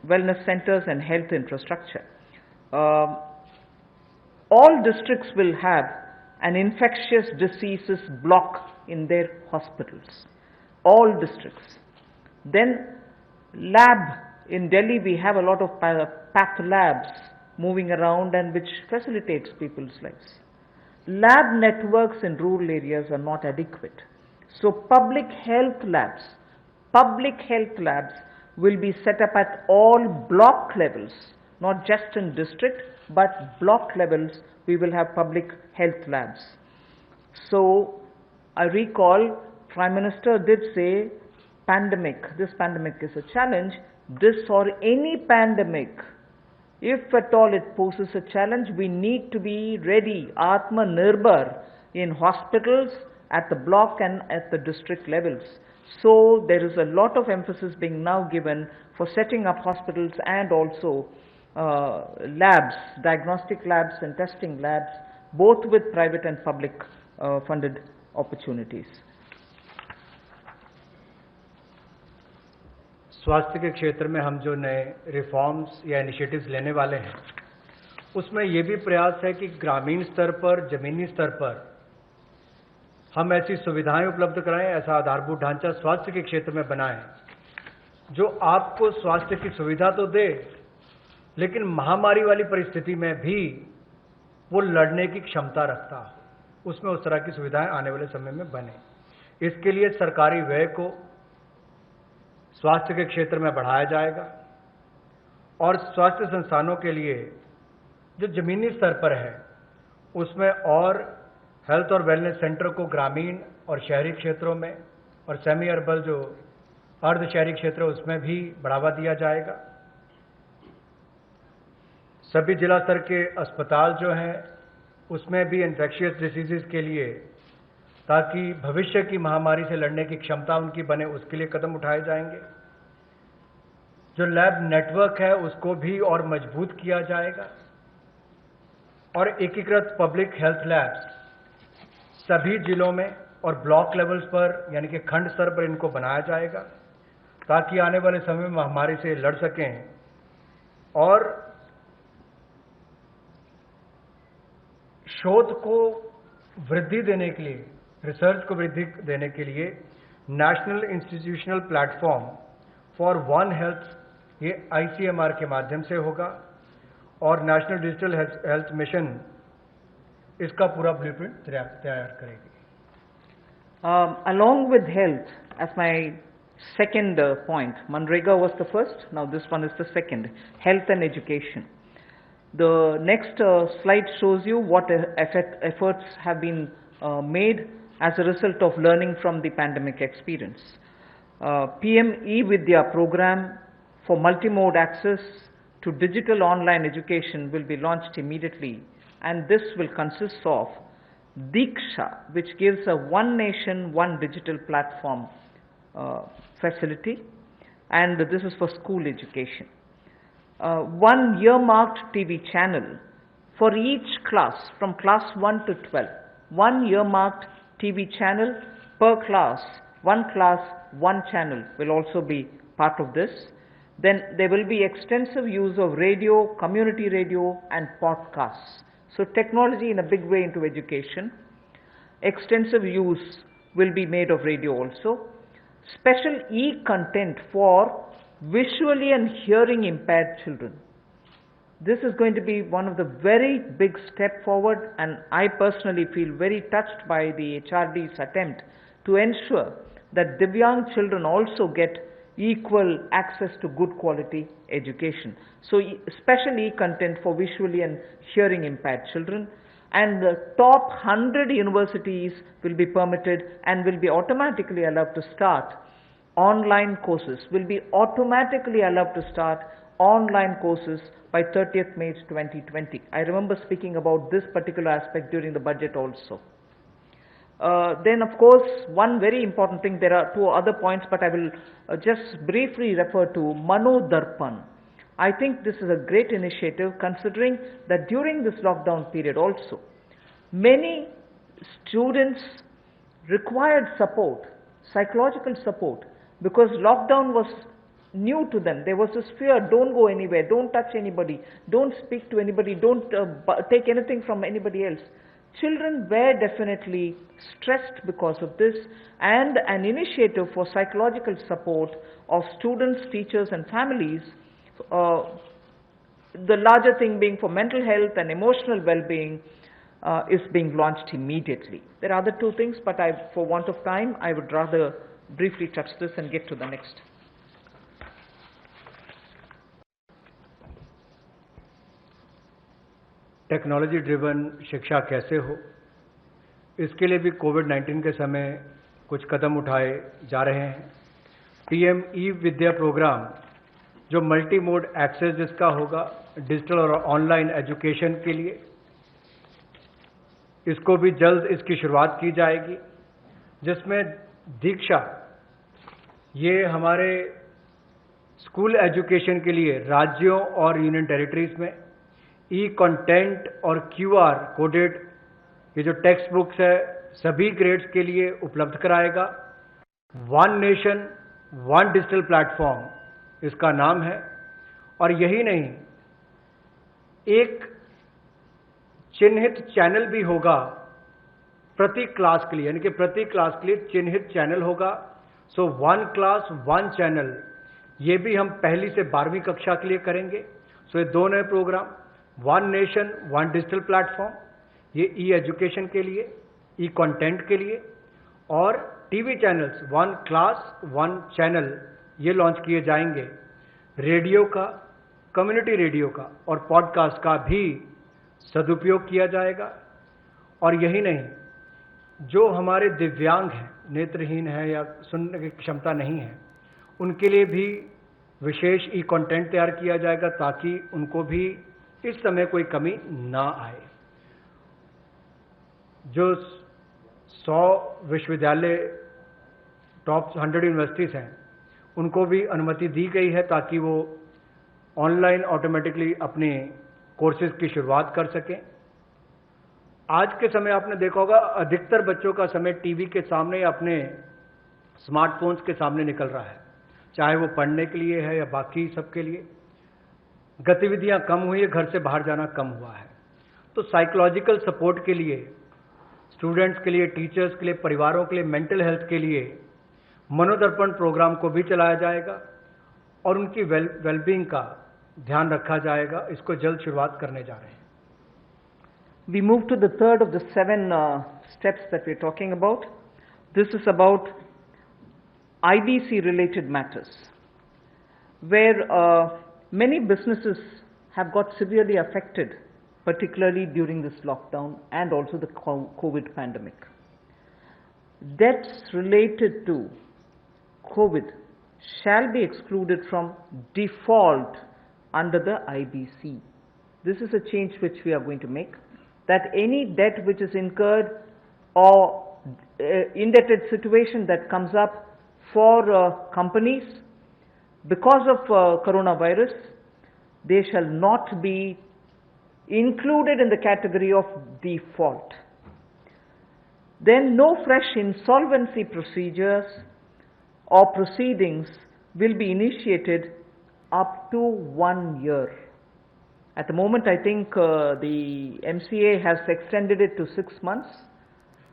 S1: wellness centers and health infrastructure. All districts will have an infectious diseases block in their hospitals. All districts. Then lab in Delhi we have a lot of packed labs moving around and which facilitates people's lives. Lab networks in rural areas are not adequate. So public health labs will be set up at all block levels, not just in district, but block levels we will have public health labs. So I recall Prime Minister did say this pandemic is a challenge, this or any pandemic, if at all it poses a challenge, we need to be ready, Atma Nirbhar, in hospitals, at the block and at the district levels. So there is a lot of emphasis being now given for setting up hospitals and also labs, diagnostic labs and testing labs, both with private and public funded opportunities.
S2: स्वास्थ्य के क्षेत्र में हम जो नए reforms या initiatives लेने वाले हैं, उसमें ये भी प्रयास है कि ग्रामीण स्तर पर, जमीनी स्तर पर हम ऐसी सुविधाएं उपलब्ध कराएं, ऐसा आधारभूत ढांचा स्वास्थ्य के क्षेत्र में बनाएं जो आपको स्वास्थ्य की सुविधा तो दे, लेकिन महामारी वाली परिस्थिति में भी वो लड़ने की क्षमता रखता हो, उसमें उस तरह की सुविधाएं आने वाले समय में बने। इसके लिए सरकारी व्यय को स्वास्थ्य के क्षेत्र में बढ़ाया जाएगा और स्वास्थ्य संस्थानों के लिए जो जमीनी स्तर पर है उसमें और हेल्थ और वेलनेस सेंटर को ग्रामीण और शहरी क्षेत्रों में और सेमी अर्बन जो अर्ध शहरी क्षेत्र है उसमें भी बढ़ावा दिया जाएगा। सभी जिला स्तर के अस्पताल जो हैं उसमें भी इन्फेक्शियस डिसीजेस के लिए, ताकि भविष्य की महामारी से लड़ने की क्षमता उनकी बने, उसके लिए कदम उठाए जाएंगे। जो लैब नेटवर्क है उसको भी और मजबूत किया जाएगा और एकीकृत पब्लिक हेल्थ लैब्स सभी जिलों में और ब्लॉक लेवल्स पर यानी कि खंड स्तर पर इनको बनाया जाएगा ताकि आने वाले समय में महामारी से लड़ सकें। और शोध को वृद्धि देने के लिए, रिसर्च को वृद्धि देने के लिए national institutional platform for one health ये ICMR के माध्यम से होगा और नेशनल डिजिटल हेल्थ मिशन इसका पूरा ब्लूप्रिंट तैयार करेगी।
S1: Along with health, as my second point, Manrega was the first, now this one is the second, health and education. The next slide shows you what efforts have been made as a result of learning from the pandemic experience. PM eVidya program for multimode access to digital online education will be launched immediately, and this will consist of Diksha, which gives a one nation, one digital platform facility, and this is for school education. One earmarked TV channel for each class from class 1 to 12. One earmarked TV channel per class, one channel will also be part of this. Then there will be extensive use of radio, community radio and podcasts. So technology in a big way into education. Extensive use will be made of radio also. Special e-content for visually and hearing impaired children. This is going to be one of the very big step forward, and I personally feel very touched by the HRD's attempt to ensure that Divyang children also get equal access to good quality education. So special e-content for visually and hearing impaired children, and the top 100 universities will be permitted and will be automatically allowed to start online courses, online courses by 30th May 2020. I remember speaking about this particular aspect during the budget also. Then of course, one very important thing, there are two other points, but I will just briefly refer to Mano Darpan. I think this is a great initiative, considering that during this lockdown period also, many students required support, psychological support, because lockdown was new to them. There was this fear, don't go anywhere, don't touch anybody, don't speak to anybody, don't take anything from anybody else. Children were definitely stressed because of this, and an initiative for psychological support of students, teachers and families, the larger thing being for mental health and emotional well-being, is being launched immediately. There are other two things, but for want of time, I would rather briefly touch this and get to the next.
S2: Technology driven शिक्षा कैसे हो, इसके लिए भी कोविड-19 के समय कुछ कदम उठाए जा रहे हैं। पीएम ई विद्या प्रोग्राम जो मल्टी मोड एक्सेस जिसका होगा डिजिटल और ऑनलाइन एजुकेशन के लिए, इसको भी जल्द इसकी शुरुआत की जाएगी, जिसमें दीक्षा ये हमारे स्कूल एजुकेशन के लिए राज्यों और यूनियन टेरिटरीज में ई कंटेंट और क्यूआर कोडेड ये जो टेक्स्ट बुक्स है सभी ग्रेड्स के लिए उपलब्ध कराएगा। One nation one digital platform इसका नाम है। और यही नहीं, एक चिन्हित चैनल भी होगा प्रति क्लास के लिए, यानी कि प्रति क्लास के लिए चिन्हित चैनल होगा। So one class one channel, ये भी हम पहली से 12वीं कक्षा के लिए करेंगे। सो ये दो नए programme, one nation one digital platform, ये ई एजुकेशन के लिए, ई कंटेंट के लिए, और TV channels one class one channel ये लॉन्च किए जाएंगे। रेडियो का, कम्युनिटी रेडियो का और पॉडकास्ट का भी सदुपयोग किया जाएगा। और यही नहीं, जो हमारे दिव्यांग हैं, नेत्रहीन हैं या सुनने की क्षमता नहीं है, उनके लिए भी विशेष ई कंटेंट तैयार किया जाएगा ताकि उनको भी इस समय कोई कमी ना आए। जो 100 विश्वविद्यालय टॉप 100 यूनिवर्सिटीज हैं, उनको भी अनुमति दी गई है ताकि वो ऑनलाइन ऑटोमेटिकली अपने कोर्सेज की शुरुआत कर सकें। आज के समय आपने देखा होगा अधिकतर बच्चों का समय टीवी के सामने या अपने स्मार्टफोन्स के सामने निकल रहा है, चाहे वो पढ़ने के लिए है या बाकी सबके लिए। गतिविधियां कम हुई है, घर से बाहर जाना कम हुआ है। तो साइकोलॉजिकल सपोर्ट के लिए, स्टूडेंट्स के लिए, टीचर्स के लिए, परिवारों के लिए, मेंटल हेल्थ के लिए मनोदर्पण प्रोग्राम को भी चलाया जाएगा और उनकी वेलबींग का ध्यान रखा जाएगा। इसको जल्द शुरुआत करने जा रहे हैं।
S1: We move to the third of the 7 steps that we're talking about. This is about IBC related matters, where many businesses have got severely affected, particularly during this lockdown and also the COVID pandemic. Debts related to COVID shall be excluded from default under the IBC. This is a change which we are going to make, that any debt which is incurred or indebted situation that comes up for companies because of coronavirus, they shall not be included in the category of default. Then no fresh insolvency procedures or proceedings will be initiated up to 1 year. At the moment, I think the MCA has extended it to 6 months.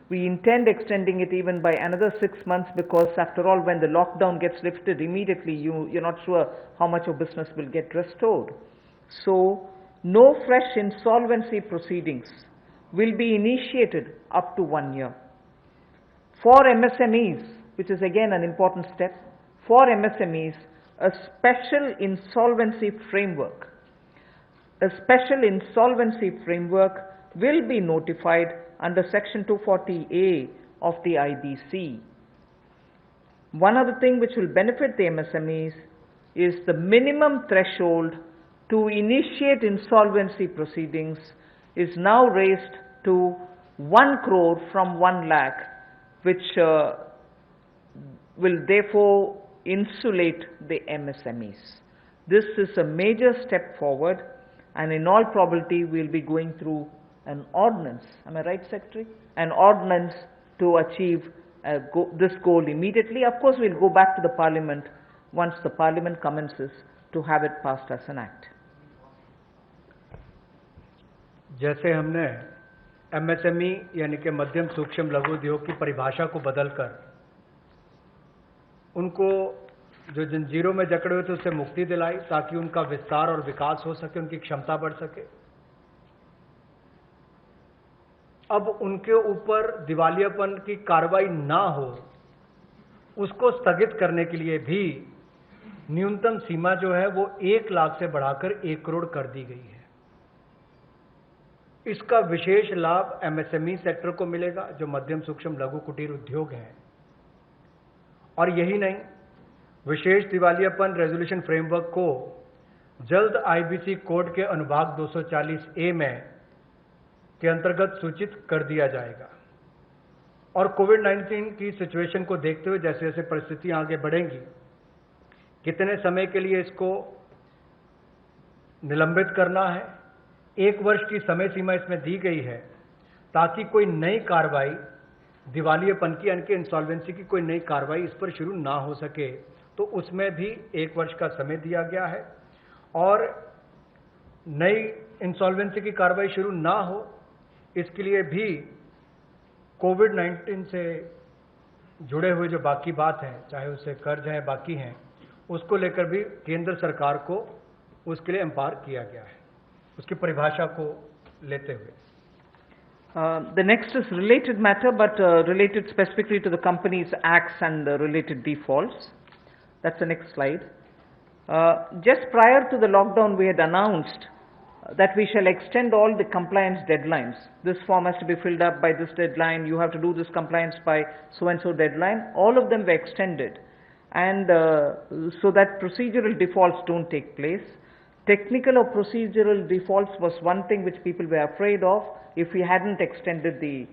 S1: We intend extending it even by another 6 months because after all, when the lockdown gets lifted immediately, you're not sure how much of business will get restored. So, no fresh insolvency proceedings will be initiated up to 1 year. For MSMEs, which is again an important step, for MSMEs, a special insolvency framework will be notified under section 240A of the IBC. One other thing which will benefit the MSMEs is the minimum threshold to initiate insolvency proceedings is now raised to 1 crore from 1 lakh, which will therefore insulate the MSMEs. This is a major step forward, and in all probability we will be going through an ordinance. Am I right, Secretary? An ordinance to achieve this goal immediately. Of course, we will go back to the Parliament once the Parliament commences to have it passed as an act.
S2: जैसे हमने MSME यानी कि मध्यम सूक्ष्म लघु उद्योग की परिभाषा को बदलकर उनको जो जंजीरों में जकड़े हुए थे उससे मुक्ति दिलाई ताकि उनका विस्तार और विकास हो सके, उनकी क्षमता बढ़ सके। अब उनके ऊपर दिवालियापन की कार्रवाई ना हो, उसको स्थगित करने के लिए भी न्यूनतम सीमा जो है वो 1 लाख से बढ़ाकर 1 करोड़ कर दी गई है। इसका विशेष लाभ एमएसएमई सेक्टर को मिलेगा, जो मध्यम सूक्ष्म लघु कुटीर उद्योग हैं। और यही नहीं, विशेष दिवालियापन रेजोल्यूशन फ्रेमवर्क को जल्द आईबीसी कोड के अनुभाग 240A में के अंतर्गत सूचित कर दिया जाएगा। और कोविड-19 की सिचुएशन को देखते हुए जैसे जैसे परिस्थितियां आगे बढ़ेंगी, कितने समय के लिए इसको निलंबित करना है, 1 वर्ष की समय सीमा इसमें दी गई है ताकि कोई नई कार्रवाई दिवालियापन की यानी कि इंसॉल्वेंसी की कोई नई कार्रवाई इस पर शुरू ना हो सके, तो उसमें भी 1 वर्ष का समय दिया गया है। और नई इंसॉल्वेंसी की कार्रवाई शुरू ना हो, इसके लिए भी कोविड-19 से जुड़े हुए जो बाकी बात है, चाहे उससे कर्ज हैं बाकी हैं, उसको लेकर भी केंद्र सरकार को उसके लिए एम्पावर किया गया है, उसकी परिभाषा को लेते हुए।
S1: The next is related matter, but related specifically to the Companies Acts and the related defaults. That's the next slide. Just prior to the lockdown, we had announced that we shall extend all the compliance deadlines. This form has to be filled up by this deadline. You have to do this compliance by so-and-so deadline. All of them were extended, and so that procedural defaults don't take place. Technical or procedural defaults was one thing which people were afraid of if we hadn't extended the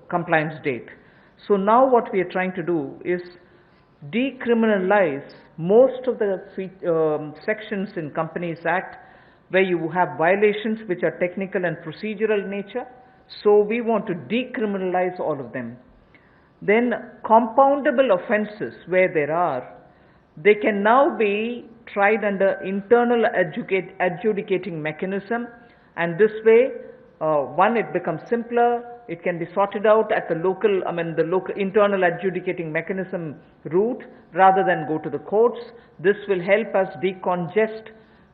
S1: compliance date. So now what we are trying to do is decriminalize most of the sections in Companies Act where you have violations which are technical and procedural in nature. So we want to decriminalize all of them. Then compoundable offenses where there are, they can now be tried under internal adjudicating mechanism, and this way one, it becomes simpler, it can be sorted out at the local, the local internal adjudicating mechanism route rather than go to the courts. This will help us decongest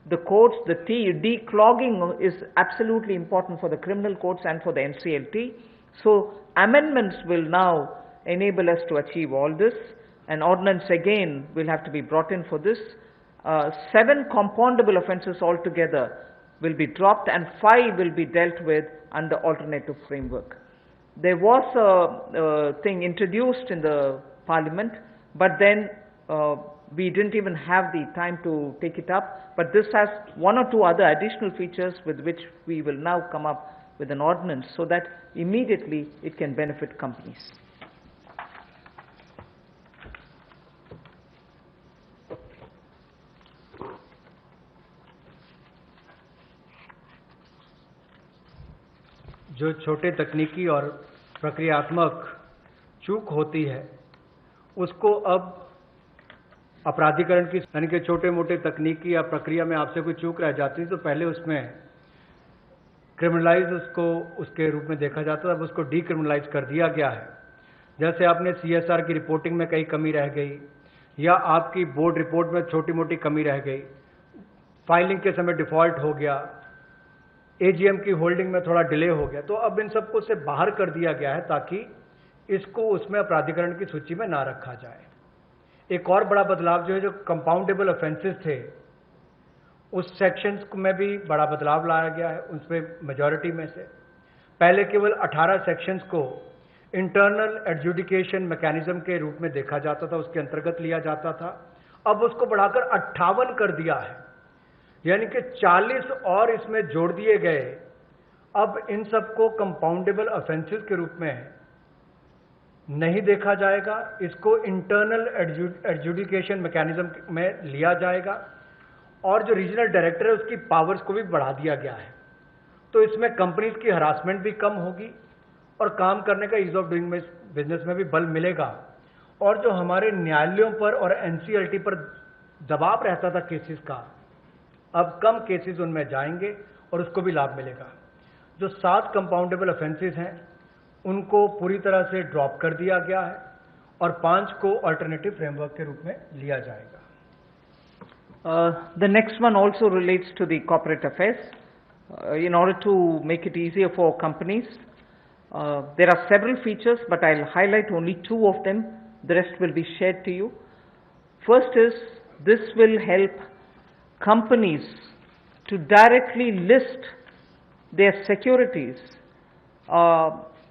S1: the courts. The declogging is absolutely important for the criminal courts and for the NCLT. So amendments will now enable us to achieve all this. An ordinance again will have to be brought in for this. 7 compoundable offences altogether will be dropped, and 5 will be dealt with under alternative framework. There was a thing introduced in the Parliament, but then we didn't even have the time to take it up. But this has 1 or 2 other additional features with which we will now come up with an ordinance so that immediately it can benefit companies.
S2: जो छोटे तकनीकी और प्रक्रियात्मक चूक होती है, उसको अब अपराधीकरण की यानी कि छोटे मोटे तकनीकी या प्रक्रिया में आपसे कोई चूक रह जाती है तो पहले उसमें क्रिमिनलाइज उसको उसके रूप में देखा जाता था, अब उसको डीक्रिमिनलाइज कर दिया गया है। जैसे आपने CSR की रिपोर्टिंग में कई कमी रह गई, या आपकी बोर्ड रिपोर्ट में छोटी मोटी कमी रह गई, फाइलिंग के समय डिफॉल्ट हो गया, AGM की होल्डिंग में थोड़ा डिले हो गया, तो अब इन सबको से बाहर कर दिया गया है ताकि इसको उसमें अपराधीकरण की सूची में ना रखा जाए। एक और बड़ा बदलाव जो है, जो कंपाउंडेबल ऑफेंसेस थे, उस सेक्शंस में भी बड़ा बदलाव लाया गया है। उसमें मेजॉरिटी में से पहले केवल 18 सेक्शंस को इंटरनल एडजुडिकेशन मैकेनिज्म के रूप में देखा जाता था, उसके अंतर्गत लिया जाता था। अब उसको बढ़ाकर 58 कर दिया है, यानी कि 40 और इसमें जोड़ दिए गए। अब इन सबको कंपाउंडेबल ऑफेंसेस के रूप में नहीं देखा जाएगा, इसको इंटरनल एडजुडिकेशन मैकेनिज्म में लिया जाएगा। और जो रीजनल डायरेक्टर है उसकी पावर्स को भी बढ़ा दिया गया है, तो इसमें कंपनीज की हरासमेंट भी कम होगी और काम करने का ईज ऑफ डूइंग बिजनेस में भी बल मिलेगा। और जो हमारे न्यायालयों पर और NCLT पर दबाव रहता था केसेस का, अब कम केसेस उनमें जाएंगे और उसको भी लाभ मिलेगा। जो 7 कंपाउंडेबल ऑफेंसेस हैं उनको पूरी तरह से ड्रॉप कर दिया गया है और 5 को अल्टरनेटिव फ्रेमवर्क के रूप में लिया जाएगा।
S1: The next one also relates to the corporate affairs. In order to make it easier for companies, there are several features, but I'll highlight only 2 of them. The rest will be shared to you. First is, this will help companies to directly list their securities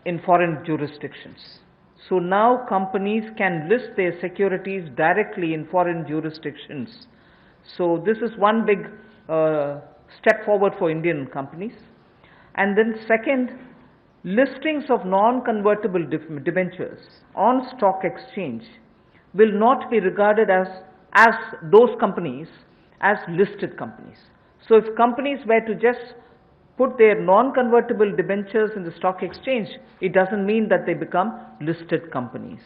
S1: in foreign jurisdictions. So now companies can list their securities directly in foreign jurisdictions. So this is one big step forward for Indian companies. And then second, listings of non-convertible debentures on stock exchange will not be regarded as those companies as listed companies. So if companies were to just put their non-convertible debentures in the stock exchange, it doesn't mean that they become listed companies.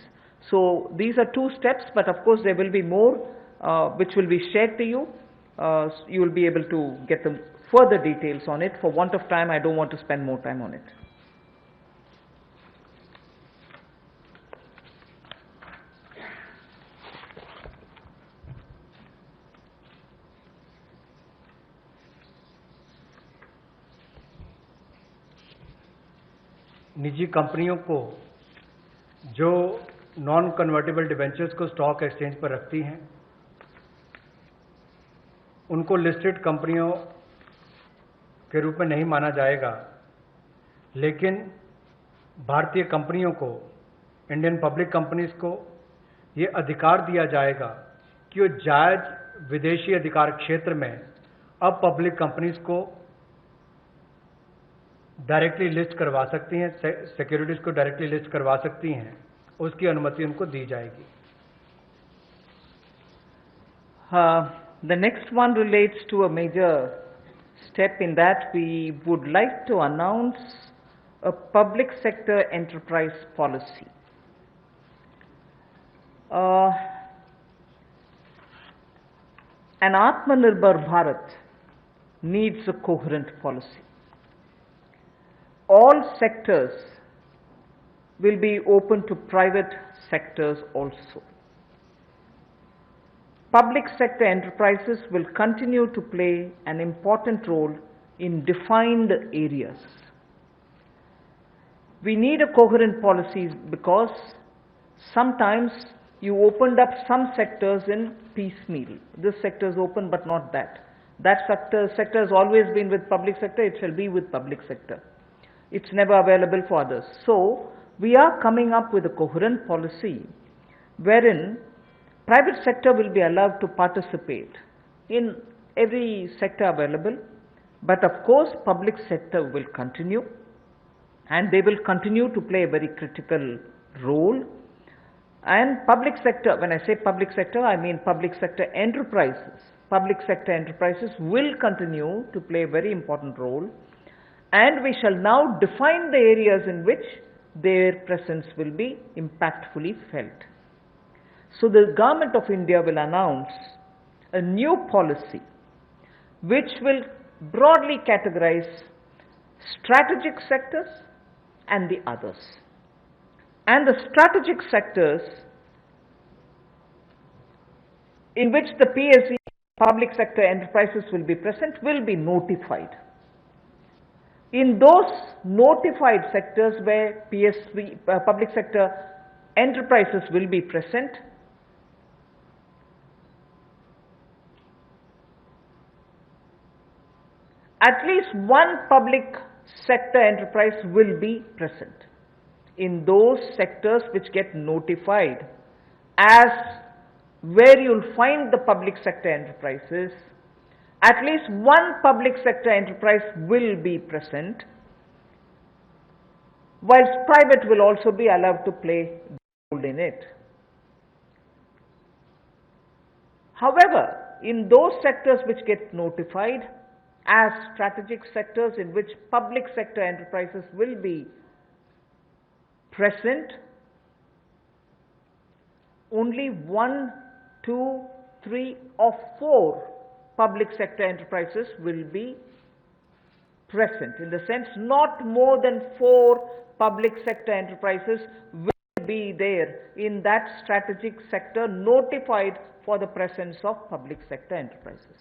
S1: So these are 2 steps, but of course there will be more which will be shared to you. You will be able to get the further details on it. For want of time, I don't want to spend more time on it.
S2: निजी कंपनियों को जो non convertible debentures को stock exchange पर रखती हैं उनको listed कंपनियों के रूप में नहीं माना जाएगा, लेकिन भारतीय कंपनियों को, इंडियन पब्लिक कंपनीज को ये अधिकार दिया जाएगा कि वो जायज विदेशी अधिकार क्षेत्र में अब पब्लिक कंपनीज को डायरेक्टली लिस्ट करवा सकती हैं, सिक्योरिटीज को डायरेक्टली लिस्ट करवा सकती हैं, उसकी अनुमति उनको दी जाएगी।
S1: The next one relates to a major step in that we would like to announce a public sector enterprise policy. An Atmanirbhar Bharat needs a coherent policy. All sectors will be open to private sectors also. Public sector enterprises will continue to play an important role in defined areas. We need a coherent policy because sometimes you opened up some sectors in piecemeal. This sector is open but not that. That sector has always been with public sector, it shall be with public sector. It's never available for others. So, we are coming up with a coherent policy wherein private sector will be allowed to participate in every sector available, but of course public sector will continue, and they will continue to play a very critical role. And public sector, when I say public sector, I mean public sector enterprises. Public sector enterprises will continue to play a very important role, and we shall now define the areas in which their presence will be impactfully felt. So the Government of India will announce a new policy which will broadly categorize strategic sectors and the others. And the strategic sectors in which the PSE, public sector enterprises, will be present will be notified. In those notified sectors where PSE, public sector enterprises will be present, at least one public sector enterprise will be present. In those sectors which get notified as where you'll find the public sector enterprises, at least one public sector enterprise will be present, whilst private will also be allowed to play a role in it. However, in those sectors which get notified as strategic sectors in which public sector enterprises will be present, only 1, 2, 3 or 4 public sector enterprises will be present, in the sense not more than 4 public sector enterprises will be there in that strategic sector notified for the presence of public sector enterprises.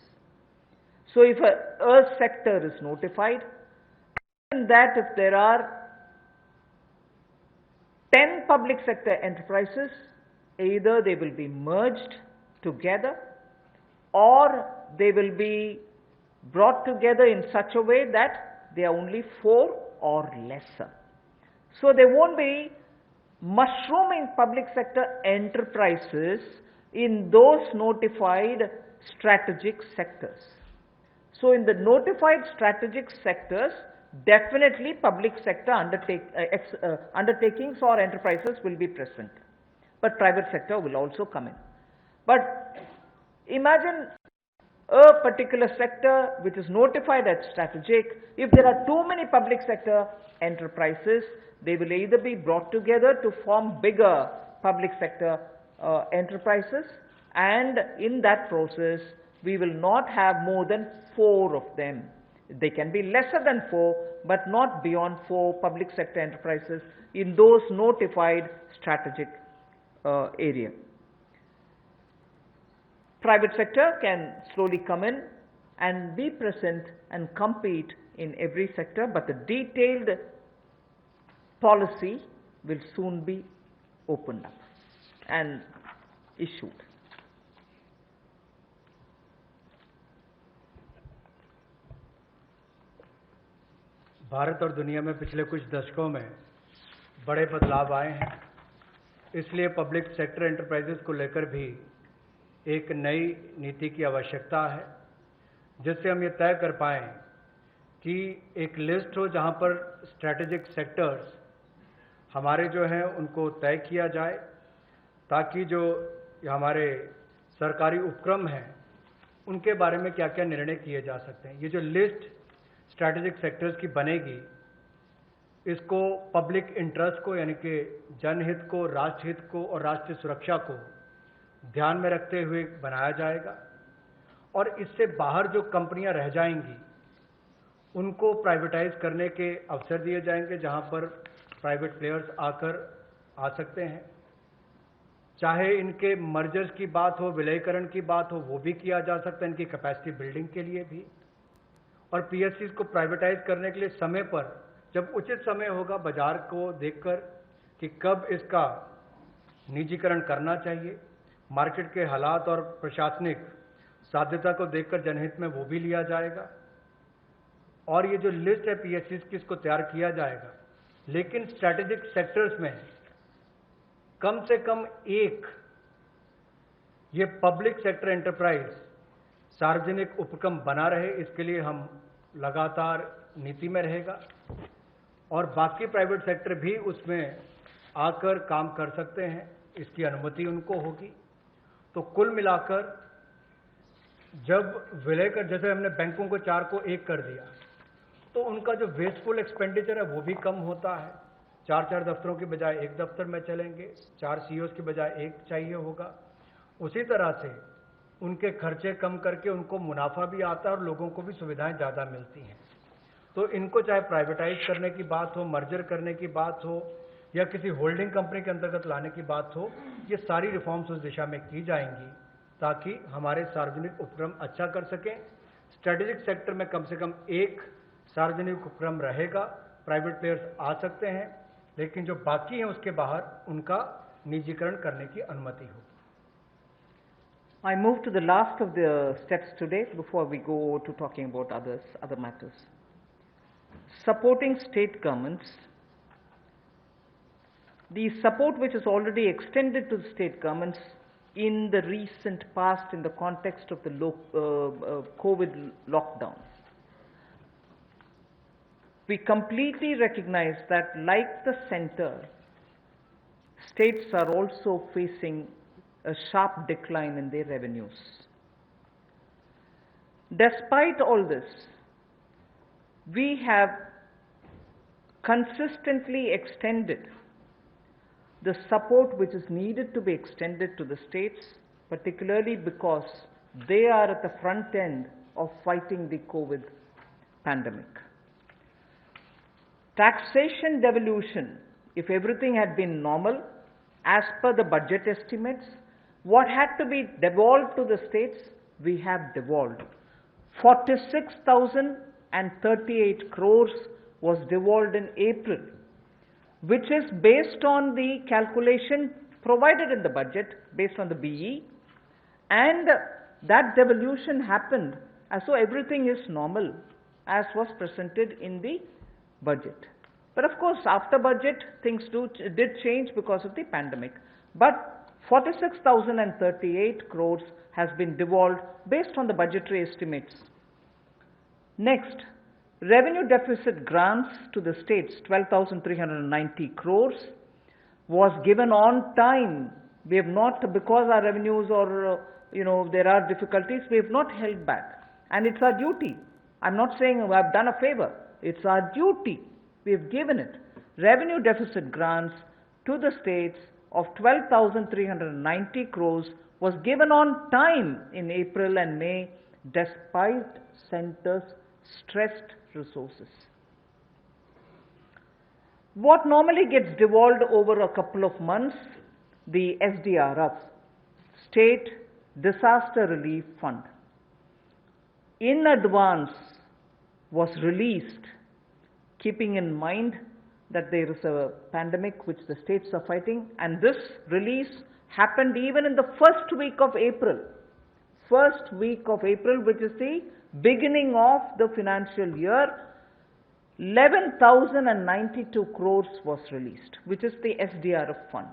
S1: So if a sector is notified, and that if there are 10 public sector enterprises, either they will be merged together or they will be brought together in such a way that they are only 4 or lesser. So there won't be mushrooming public sector enterprises in those notified strategic sectors. So in the notified strategic sectors, definitely public sector undertakings or enterprises will be present, but private sector will also come in. But imagine a particular sector which is notified as strategic. If there are too many public sector enterprises, they will either be brought together to form bigger public sector enterprises, and in that process we will not have more than 4 of them. They can be lesser than 4, but not beyond 4 public sector enterprises in those notified strategic area. Private sector can slowly come in and be present and compete in every sector, but the detailed policy will soon be opened up and issued.
S2: Bharat और दुनिया में पिछले कुछ दशकों में बड़े बदलाव आए हैं, इसलिए पब्लिक सेक्टर एंटरप्राइजेस को लेकर भी एक नई नीति की आवश्यकता है, जिससे हम ये तय कर पाएं कि एक लिस्ट हो जहां पर स्ट्रैटेजिक सेक्टर्स हमारे जो हैं उनको तय किया जाए, ताकि जो हमारे सरकारी उपक्रम हैं उनके बारे में क्या क्या निर्णय किए जा सकते हैं। ये जो लिस्ट स्ट्रैटेजिक सेक्टर्स की बनेगी, इसको पब्लिक इंटरेस्ट को, यानी कि जनहित को, राष्ट्रहित को और राष्ट्रीय सुरक्षा को ध्यान में रखते हुए बनाया जाएगा, और इससे बाहर जो कंपनियां रह जाएंगी उनको प्राइवेटाइज करने के अवसर दिए जाएंगे, जहां पर प्राइवेट प्लेयर्स आकर आ सकते हैं। चाहे इनके मर्जर्स की बात हो, विलयीकरण की बात हो, वो भी किया जा सकता है, इनकी कैपेसिटी बिल्डिंग के लिए भी। और पीएससीज को प्राइवेटाइज करने के लिए समय पर, जब उचित समय होगा, बाजार को देखकर कि कब इसका निजीकरण करना चाहिए, मार्केट के हालात और प्रशासनिक साध्यता को देखकर जनहित में वो भी लिया जाएगा। और ये जो लिस्ट है पीएससीज की, इसको तैयार किया जाएगा, लेकिन स्ट्रैटेजिक सेक्टर्स में कम से कम एक ये पब्लिक सेक्टर एंटरप्राइज सार्वजनिक उपक्रम बना रहे, इसके लिए हम लगातार नीति में रहेगा, और बाकी प्राइवेट सेक्टर भी उसमें आकर काम कर सकते हैं, इसकी अनुमति उनको होगी। तो कुल मिलाकर जब विलय कर, जैसे हमने बैंकों को 4 को 1 कर दिया, तो उनका जो वेस्टफुल एक्सपेंडिचर है वो भी कम होता है। 4 दफ्तरों की बजाय 1 दफ्तर में चलेंगे, 4 सीईओज की बजाय 1 चाहिए होगा। उसी तरह से उनके खर्चे कम करके उनको मुनाफा भी आता है और लोगों को भी सुविधाएं ज़्यादा मिलती हैं। तो इनको चाहे प्राइवेटाइज करने की बात हो, मर्जर करने की बात हो, या किसी होल्डिंग कंपनी के अंतर्गत लाने की बात हो, ये सारी रिफॉर्म्स उस दिशा में की जाएंगी, ताकि हमारे सार्वजनिक उपक्रम अच्छा कर सकें। स्ट्रैटेजिक सेक्टर में कम से कम एक सार्वजनिक उपक्रम रहेगा, प्राइवेट प्लेयर्स आ सकते हैं, लेकिन जो बाकी हैं उसके बाहर उनका निजीकरण करने की अनुमति होगी।
S1: I move to the last of the steps today before we go to talking about other matters. Supporting state governments. The support which is already extended to the state governments in the recent past in the context of the COVID lockdown. We completely recognize that, like the center, states are also facing a sharp decline in their revenues. Despite all this, we have consistently extended the support which is needed to be extended to the states, particularly because they are at the front end of fighting the COVID pandemic. taxation devolution, if everything had been normal, as per the budget estimates, what had to be devolved to the states, we have devolved. 46,038 crores was devolved in April, which is based on the calculation provided in the budget, based on the BE, and that devolution happened as though everything is normal, as was presented in the budget. But of course, after budget, things did change because of the pandemic. But 46,038 crores has been devolved based on the budgetary estimates. Next, revenue deficit grants to the states, 12,390 crores, was given on time. We have not, because our revenues or, there are difficulties, we have not held back. And it's our duty. I'm not saying we have done a favor. It's our duty. We have given it. Revenue deficit grants to the states of 12,390 crores was given on time in April and May, despite centers' stressed resources. What normally gets devolved over a couple of months, the SDRF, State Disaster Relief Fund, in advance was released, keeping in mind that there is a pandemic which the states are fighting, and this release happened even in the first week of April. First week of April, which is the beginning of the financial year, 11,092 crores was released, which is the SDRF fund,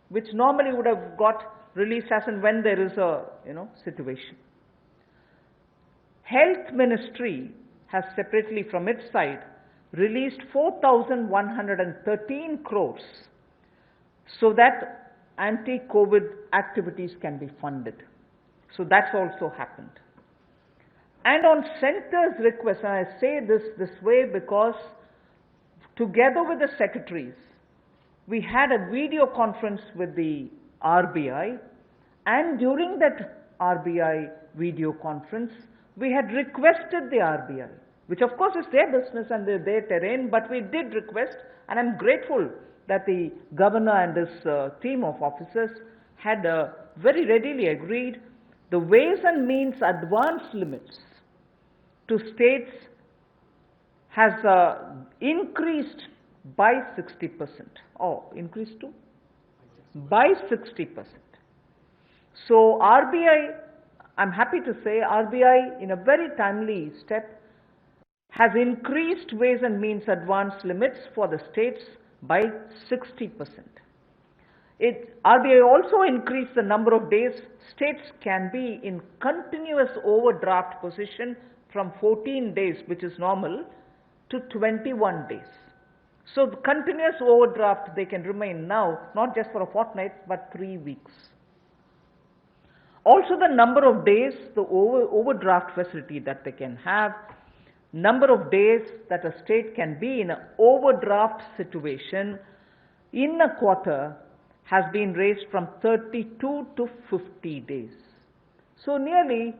S1: which normally would have got released as and when there is a situation. Health Ministry has separately from its side released 4,113 crores so that anti-COVID activities can be funded. So that's also happened. And on center's request, and I say this way because together with the secretaries, we had a video conference with the RBI, and during that RBI video conference, we had requested the RBI, which of course is their business and their terrain, but we did request, and I'm grateful that the governor and his team of officers had very readily agreed the ways and means advance limits to states has increased by 60%. Oh, increased to? By 60%. So RBI, I'm happy to say, RBI in a very timely step has increased ways and means advance limits for the states by 60%. RBI also increased the number of days states can be in continuous overdraft position from 14 days, which is normal, to 21 days. So the continuous overdraft they can remain now, not just for a fortnight, but 3 weeks. Also the number of days, the overdraft facility that they can have, number of days that a state can be in an overdraft situation in a quarter has been raised from 32 to 50 days. So nearly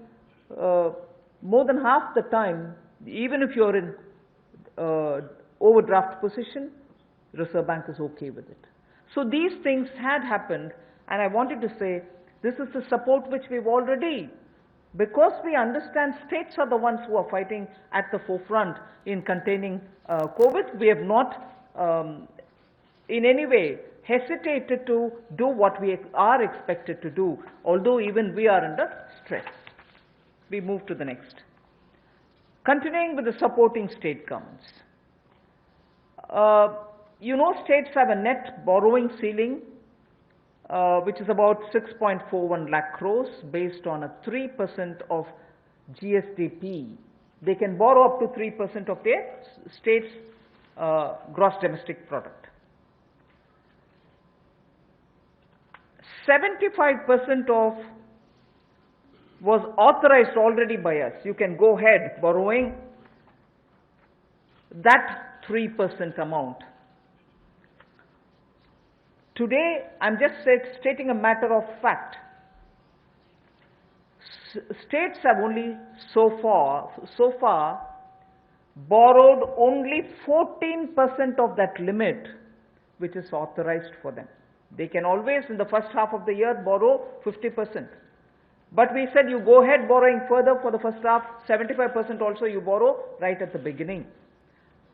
S1: more than half the time, even if you're in overdraft position, Reserve Bank is okay with it. So these things had happened, and I wanted to say this is the support which we've already, because we understand states are the ones who are fighting at the forefront in containing COVID. We have not in any way hesitated to do what we are expected to do, although even we are under stress. We move to the next. Continuing with the supporting state governments. States have a net borrowing ceiling which is about 6.41 lakh crores based on a 3% of GSDP. They can borrow up to 3% of their state's gross domestic product. 75% of was authorized already by us. You can go ahead borrowing that 3% amount. Today, I'm just stating a matter of fact. States have only so far borrowed only 14% of that limit which is authorized for them. They can always, in the first half of the year, borrow 50%. But we said you go ahead borrowing further for the first half, 75% also you borrow right at the beginning.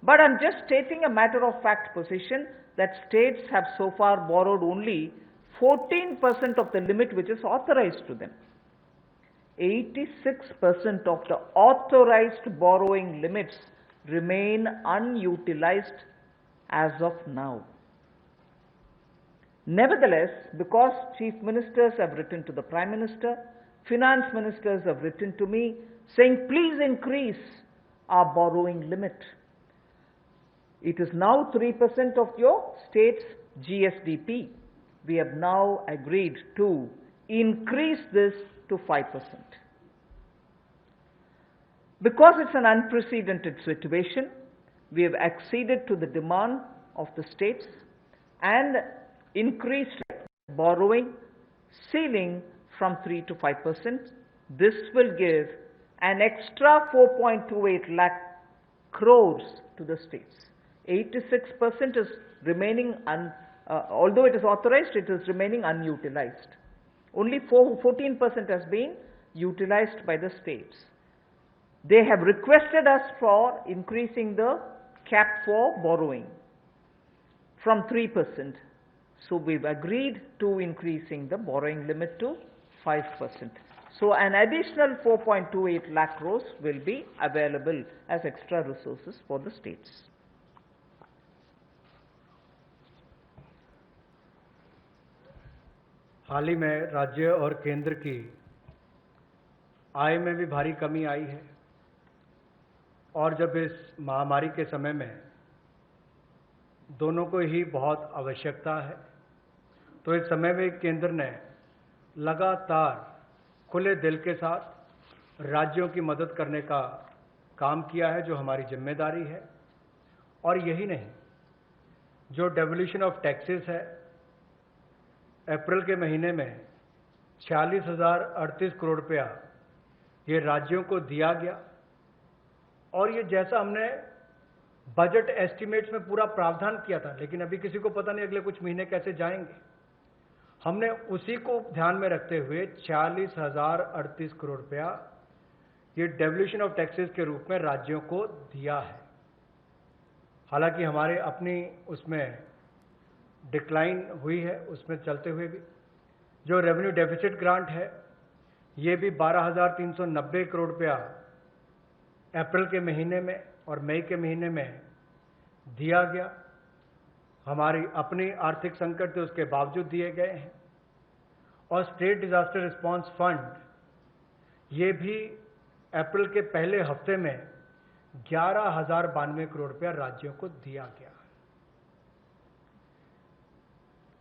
S1: But I'm just stating a matter of fact position that states have so far borrowed only 14% of the limit which is authorized to them. 86% of the authorized borrowing limits remain unutilized as of now. Nevertheless, because chief ministers have written to the Prime Minister, finance ministers have written to me saying, please increase our borrowing limit. It is now 3% of your state's GSDP. We have now agreed to increase this to 5%. Because it's an unprecedented situation, we have acceded to the demand of the states and increased borrowing ceiling from 3 to 5%. This will give an extra 4.28 lakh crores to the states. 86% is remaining, although it is authorized, it is remaining unutilized. Only 14% has been utilized by the states. They have requested us for increasing the cap for borrowing from 3%. So we've agreed to increasing the borrowing limit to 5%. So an additional 4.28 lakh crores will be available as extra resources for the states.
S2: हाल ही में राज्य और केंद्र की आय में भी भारी कमी आई है और जब इस महामारी के समय में दोनों को ही बहुत आवश्यकता है तो इस समय में केंद्र ने लगातार खुले दिल के साथ राज्यों की मदद करने का काम किया है, जो हमारी जिम्मेदारी है। और यही नहीं, जो डेवोल्यूशन ऑफ टैक्सेस है, अप्रैल के महीने में 46,038 करोड़ रुपया ये राज्यों को दिया गया और ये जैसा हमने बजट एस्टिमेट्स में पूरा प्रावधान किया था, लेकिन अभी किसी को पता नहीं अगले कुछ महीने कैसे जाएंगे। हमने उसी को ध्यान में रखते हुए 46,038 करोड़ रुपया ये डेवोल्यूशन ऑफ टैक्सेस के रूप में राज्यों को दिया है। हालांकि हमारे अपनी उसमें डिक्लाइन हुई है, उसमें चलते हुए भी जो रेवेन्यू डेफिसिट ग्रांट है ये भी 12,390 करोड़ रुपया अप्रैल के महीने में और मई के महीने में दिया गया। हमारी अपनी आर्थिक संकट थे उसके बावजूद दिए गए हैं। और स्टेट डिजास्टर रिस्पांस फंड ये भी अप्रैल के पहले हफ्ते में 11,092 करोड़ रुपया राज्यों को दिया गया।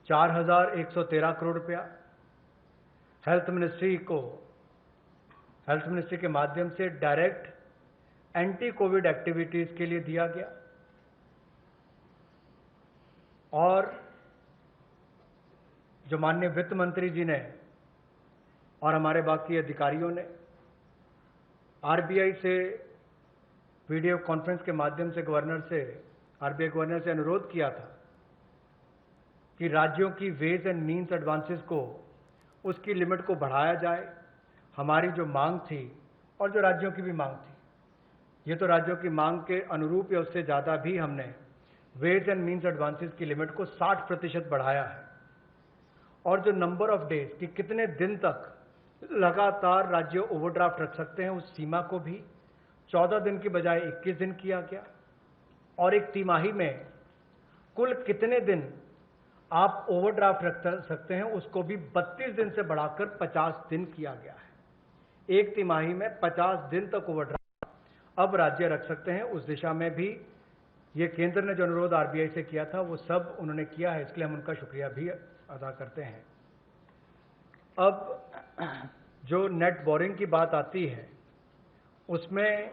S2: 4,113 करोड़ रुपया हेल्थ मिनिस्ट्री के माध्यम से डायरेक्ट एंटी कोविड एक्टिविटीज के लिए दिया गया। और जो माननीय वित्त मंत्री जी ने और हमारे बाकी अधिकारियों ने आरबीआई से वीडियो कॉन्फ्रेंस के माध्यम से आरबीआई गवर्नर से अनुरोध किया था कि राज्यों की वेज एंड मीन्स एडवांसेस को उसकी लिमिट को बढ़ाया जाए। हमारी जो मांग थी और जो राज्यों की भी मांग थी, ये तो राज्यों की मांग के अनुरूप या उससे ज़्यादा भी हमने वेज एंड मीन्स एडवांसेस की लिमिट को 60% बढ़ाया है। और जो नंबर ऑफ डेज कि कितने दिन तक लगातार राज्य ओवरड्राफ्ट रख सकते हैं, उस सीमा को भी 14 दिन की बजाय 21 दिन किया गया। और एक तिमाही में कुल कितने दिन आप ओवरड्राफ्ट रख सकते हैं उसको भी 32 दिन से बढ़ाकर 50 दिन किया गया है। एक तिमाही में 50 दिन तक ओवरड्राफ्ट अब राज्य रख सकते हैं। उस दिशा में भी ये केंद्र ने जो अनुरोध आरबीआई से किया था वो सब उन्होंने किया है, इसके लिए हम उनका शुक्रिया भी अदा करते हैं। अब जो नेट बोरिंग की बात आती है उसमें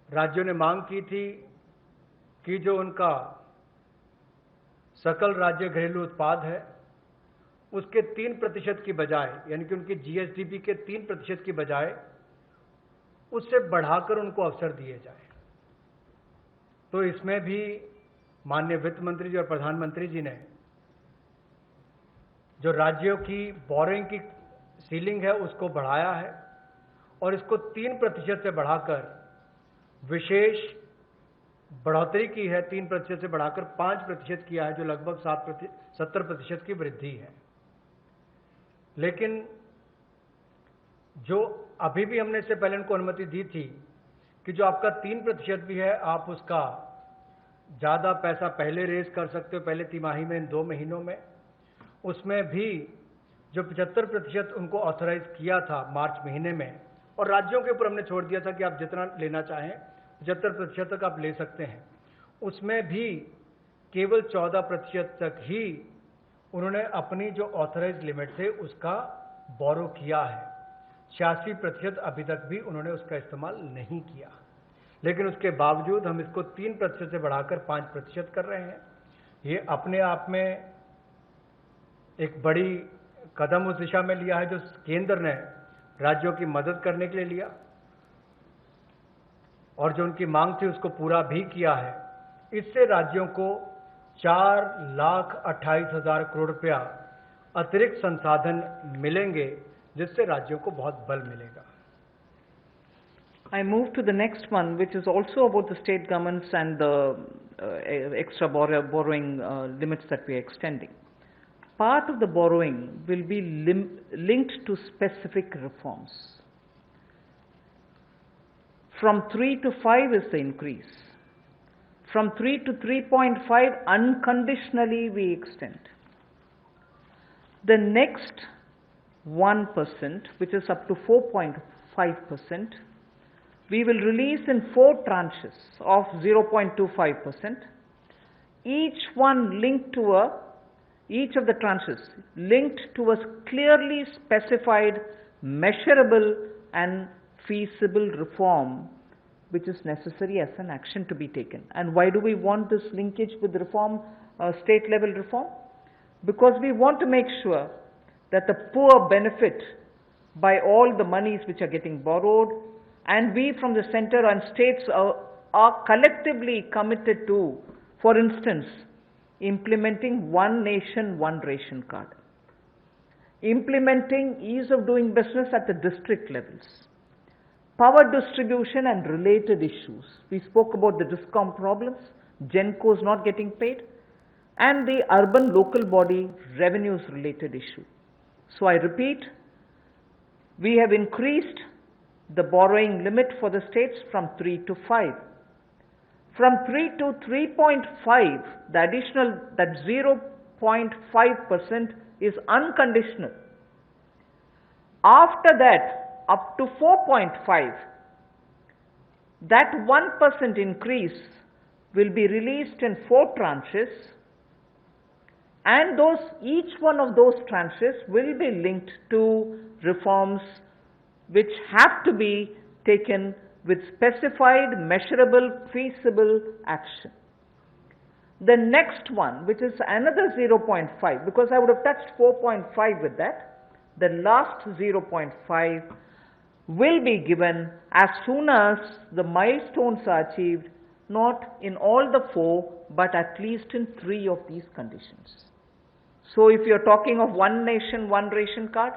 S2: राज्यों ने मांग की थी कि जो उनका सकल राज्य घरेलू उत्पाद है उसके 3% की बजाय, यानी कि उनकी जीएसडीपी के 3% की बजाय उससे बढ़ाकर उनको अवसर दिए जाए। तो इसमें भी माननीय वित्त मंत्री जी और प्रधानमंत्री जी ने जो राज्यों की बोरिंग की सीलिंग है उसको बढ़ाया है और इसको 3% से बढ़ाकर विशेष बढ़ोतरी की है। 3% से बढ़ाकर 5% किया है, जो लगभग 70% की वृद्धि है। लेकिन जो अभी भी हमने इससे पहले उनको अनुमति दी थी कि जो आपका 3% भी है, आप उसका ज़्यादा पैसा पहले रेज कर सकते हो, पहले तिमाही में, इन 2 महीनों में। उसमें भी जो 75% उनको ऑथराइज किया था मार्च महीने में, और राज्यों के ऊपर हमने छोड़ दिया था कि आप जितना लेना चाहें 75% तक आप ले सकते हैं, उसमें भी केवल 14% तक ही उन्होंने अपनी जो ऑथराइज लिमिट थे उसका बोरो किया है। 86% अभी तक भी उन्होंने उसका इस्तेमाल नहीं किया। लेकिन उसके बावजूद हम इसको 3% से बढ़ाकर 5% कर रहे हैं। ये अपने आप में एक बड़ी कदम उस दिशा में लिया है जो केंद्र ने राज्यों की मदद करने के लिए लिया, और जो उनकी मांग थी उसको पूरा भी किया है। इससे राज्यों को 4,28,000 करोड़ रुपया अतिरिक्त संसाधन मिलेंगे, जिससे राज्यों को बहुत बल मिलेगा।
S1: I move to the next one, which is also about the state governments and the extra borrowing limits that we are extending. Part of the borrowing will be linked to specific reforms. From 3 to 5 is the increase. From 3 to 3.5, unconditionally we extend. The next 1%, which is up to 4.5%, we will release in 4 tranches of 0.25%, each of the tranches linked to a clearly specified, measurable and feasible reform which is necessary as an action to be taken. And why do we want this linkage with reform, state level reform? Because we want to make sure that the poor benefit by all the monies which are getting borrowed, and we from the center and states are collectively committed to, for instance, implementing one nation, one ration card, implementing ease of doing business at the district levels, power distribution and related issues. We spoke about the DISCOM problems, GENCOs not getting paid, and the urban local body revenues related issue. So I repeat, we have increased the borrowing limit for the states from 3 to 5. From 3 to 3.5, the additional, that 0.5% is unconditional. After that, up to 4.5, that 1% increase will be released in 4 tranches, and each one of those tranches will be linked to reforms which have to be taken with specified, measurable, feasible action. The next one, which is another 0.5, because I would have touched 4.5 with that, the last 0.5 will be given as soon as the milestones are achieved, not in all the 4, but at least in 3 of these conditions. So if you're talking of one nation, one ration card,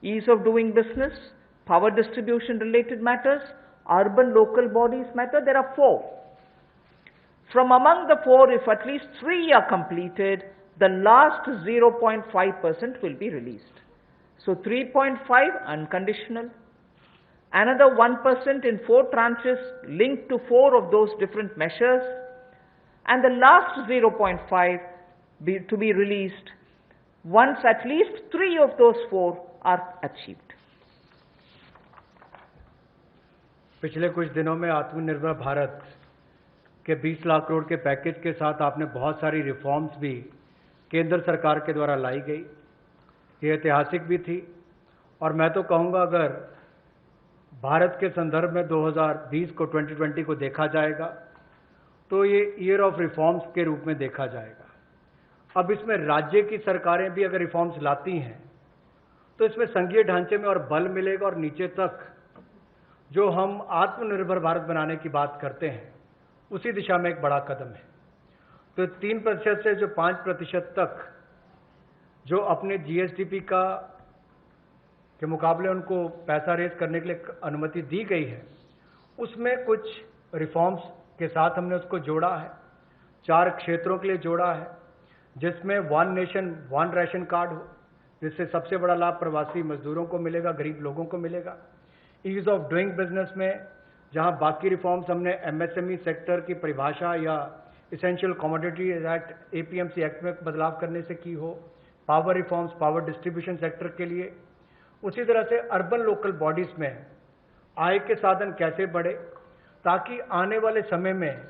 S1: ease of doing business, power distribution related matters, urban local bodies matter, there are 4. From among the 4, if at least 3 are completed, the last 0.5% will be released. So 3.5 unconditional, another 1% in 4 tranches linked to 4 of those different measures, and the last 0.5 to be released once at least 3 of those 4 are achieved.
S2: पिछले कुछ दिनों में आत्मनिर्भर भारत के 20 लाख करोड़ के package के साथ आपने बहुत सारी रिफॉर्म्स भी केंद्र सरकार के द्वारा लाई गई। ये ऐतिहासिक भी थी, और मैं तो कहूँगा अगर भारत के संदर्भ में 2020 को 2020 को देखा जाएगा तो ये ईयर ऑफ रिफॉर्म्स के रूप में देखा जाएगा। अब इसमें राज्य की सरकारें भी अगर रिफॉर्म्स लाती हैं तो इसमें संघीय ढांचे में और बल मिलेगा, और नीचे तक जो हम आत्मनिर्भर भारत बनाने की बात करते हैं, उसी दिशा में एक बड़ा कदम है। तो 3% से जो 5% तक जो अपने जीएसडीपी के मुकाबले उनको पैसा रेज करने के लिए अनुमति दी गई है, उसमें कुछ रिफॉर्म्स के साथ हमने उसको जोड़ा है। 4 क्षेत्रों के लिए जोड़ा है, जिसमें one nation one ration card हो, जिससे सबसे बड़ा लाभ प्रवासी मजदूरों को मिलेगा, गरीब लोगों को मिलेगा। ईज ऑफ डूइंग बिजनेस में जहां बाकी रिफॉर्म्स हमने एमएसएमई सेक्टर की परिभाषा या essential commodity act APMC act में बदलाव करने से की हो, power reforms power distribution sector के लिए, उसी तरह से अर्बन लोकल बॉडीज में आय के साधन कैसे बढ़े, ताकि आने वाले समय में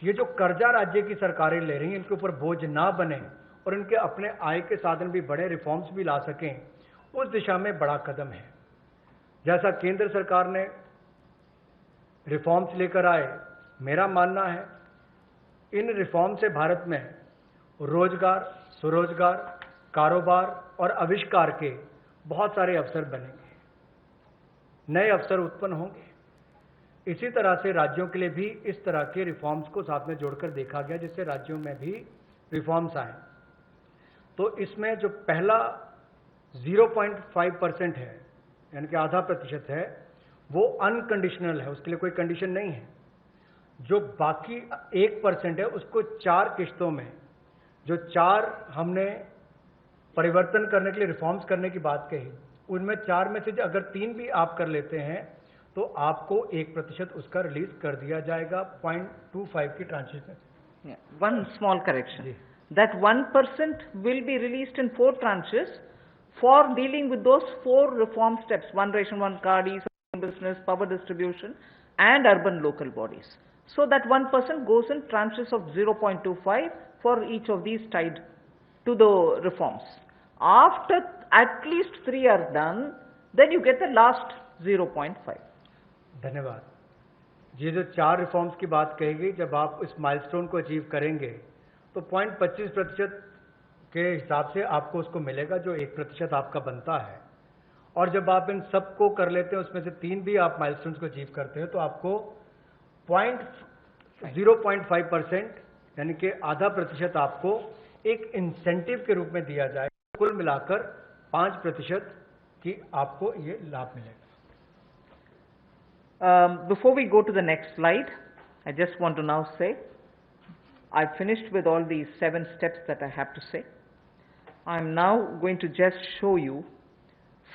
S2: ये जो कर्जा राज्य की सरकारें ले रही हैं इनके ऊपर बोझ ना बने और इनके अपने आय के साधन भी बड़े, रिफॉर्म्स भी ला सकें, उस दिशा में बड़ा कदम है। जैसा केंद्र सरकार ने रिफॉर्म्स लेकर आए, मेरा मानना है इन रिफॉर्म से भारत में रोजगार, स्वरोजगार, कारोबार और आविष्कार के बहुत सारे अवसर बनेंगे, नए अवसर उत्पन्न होंगे। इसी तरह से राज्यों के लिए भी इस तरह के रिफॉर्म्स को साथ में जोड़कर देखा गया, जिससे राज्यों में भी रिफॉर्म्स आए। तो इसमें जो पहला 0.5% है, यानी कि आधा प्रतिशत है, वो अनकंडीशनल है, उसके लिए कोई कंडीशन नहीं है। जो बाकी 1% है उसको 4 किश्तों में, जो 4 हमने परिवर्तन करने के लिए रिफॉर्म्स करने की बात कही, उनमें 4 में से अगर 3 भी आप कर लेते हैं तो आपको 1% उसका रिलीज कर दिया जाएगा 0.25 की ट्रांचेस में।
S1: One small correction. That 1% will be released in 4 tranches for dealing with those 4 reform steps: one ration, one card, ease of business, power distribution, and urban local bodies. So that 1% goes in tranches of 0.25 for each of these tied to the reforms. After at least 3 are done, then you get the last 0.5.
S2: धन्यवाद। ये जो 4 reforms की बात कही गई, जब आप इस माइलस्टोन को अचीव करेंगे तो 0.25% के हिसाब से आपको उसको मिलेगा, जो 1% आपका बनता है। और जब आप इन सबको कर लेते हैं, उसमें से 3 भी आप माइलस्टोन्स को अचीव करते हैं, तो आपको 0.5% यानी कि आधा प्रतिशत आपको एक इंसेंटिव के रूप में दिया जाएगा। कुल मिलाकर 5% की आपको ये लाभ मिलेगा।
S1: Before we go to the next slide, I just want to now say, I've finished with all these 7 steps that I have to say. I'm now going to just show you,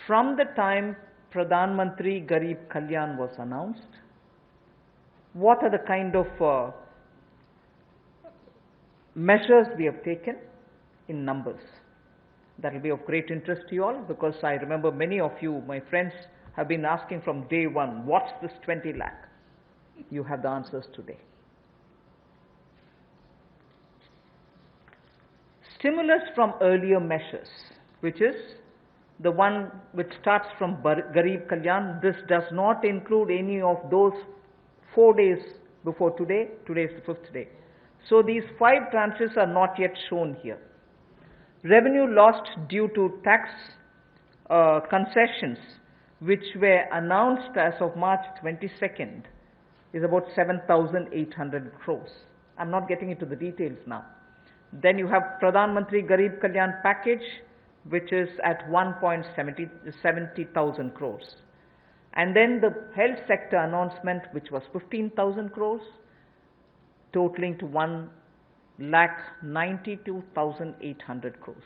S1: from the time Pradhan Mantri Garib Kalyan was announced, what are the kind of measures we have taken in numbers. That will be of great interest to you all, because I remember many of you, my friends, have been asking from day one, what's this 20 lakh? You have the answers today. Stimulus from earlier measures, which is the one which starts from Garib Kalyan. This does not include any of those 4 days before today. Today is the 5th day. So these 5 tranches are not yet shown here. Revenue lost due to tax concessions, which were announced as of March 22nd, is about 7,800 crores. I'm not getting into the details now. Then you have Pradhan Mantri Garib Kalyan package, which is at 1.70,000 crores. And then the health sector announcement, which was 15,000 crores, totaling to 1,92,800 crores.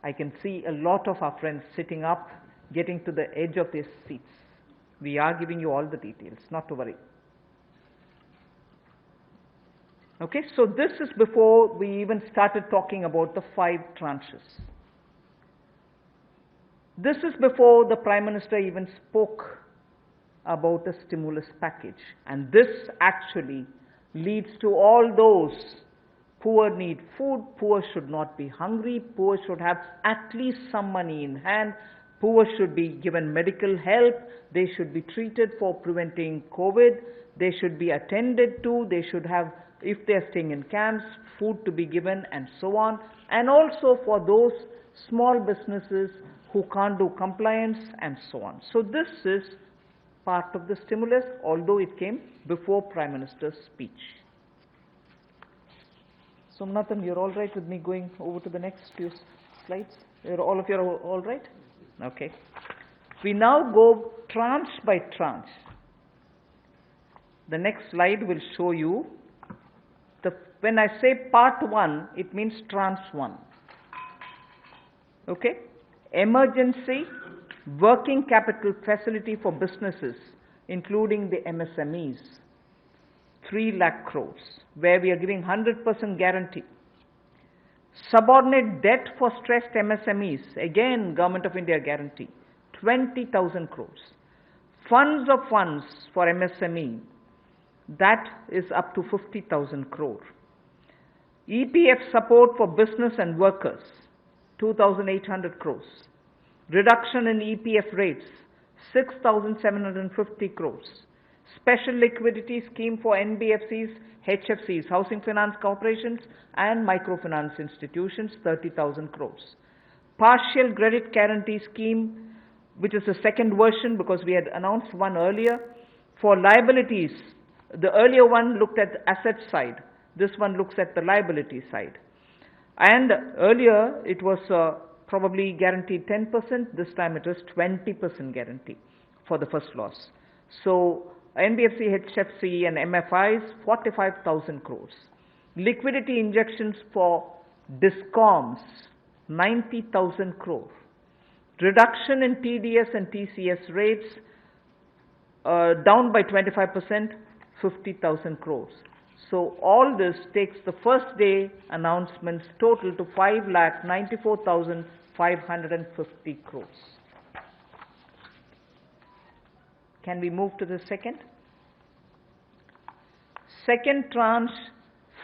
S1: I can see a lot of our friends sitting up, getting to the edge of their seats. We are giving you all the details, not to worry. Okay, so this is before we even started talking about the 5 tranches. This is before the Prime Minister even spoke about a stimulus package. And this actually leads to all those poor need food, poor should not be hungry, poor should have at least some money in hand, poor should be given medical help, they should be treated for preventing COVID, they should be attended to, they should have, if they are staying in camps, food to be given, and so on. And also for those small businesses who can't do compliance, and so on. So this is part of the stimulus, although it came before Prime Minister's speech. Somnathan, you're all right with me going over to the next few slides? All of you are all right? Okay. We now go tranche by tranche. The next slide will show you, when I say part 1, it means tranche 1. Okay? Emergency working capital facility for businesses, including the MSMEs, 3 lakh crores, where we are giving 100% guarantee. Subordinate debt for stressed MSMEs, again Government of India guarantee, 20,000 crores. Funds of funds for MSME, that is up to 50,000 crore. EPF support for business and workers, 2,800 crores. Reduction in EPF rates, 6,750 crores. Special liquidity scheme for NBFCs, HFCs, Housing Finance Corporations, and microfinance institutions, 30,000 crores. Partial credit guarantee scheme, which is the second version because we had announced one earlier, for liabilities. The earlier one looked at the asset side. This one looks at the liability side. And earlier it was probably guaranteed 10%. This time it is 20% guarantee for the first loss. So NBFC, HFC and MFIs, 45,000 crores. Liquidity injections for DISCOMs, 90,000 crore. Reduction in TDS and TCS rates, down by 25%, 50,000 crores. So all this takes the first day announcements total to 5,94,550 crores. Can we move to the second? Second tranche,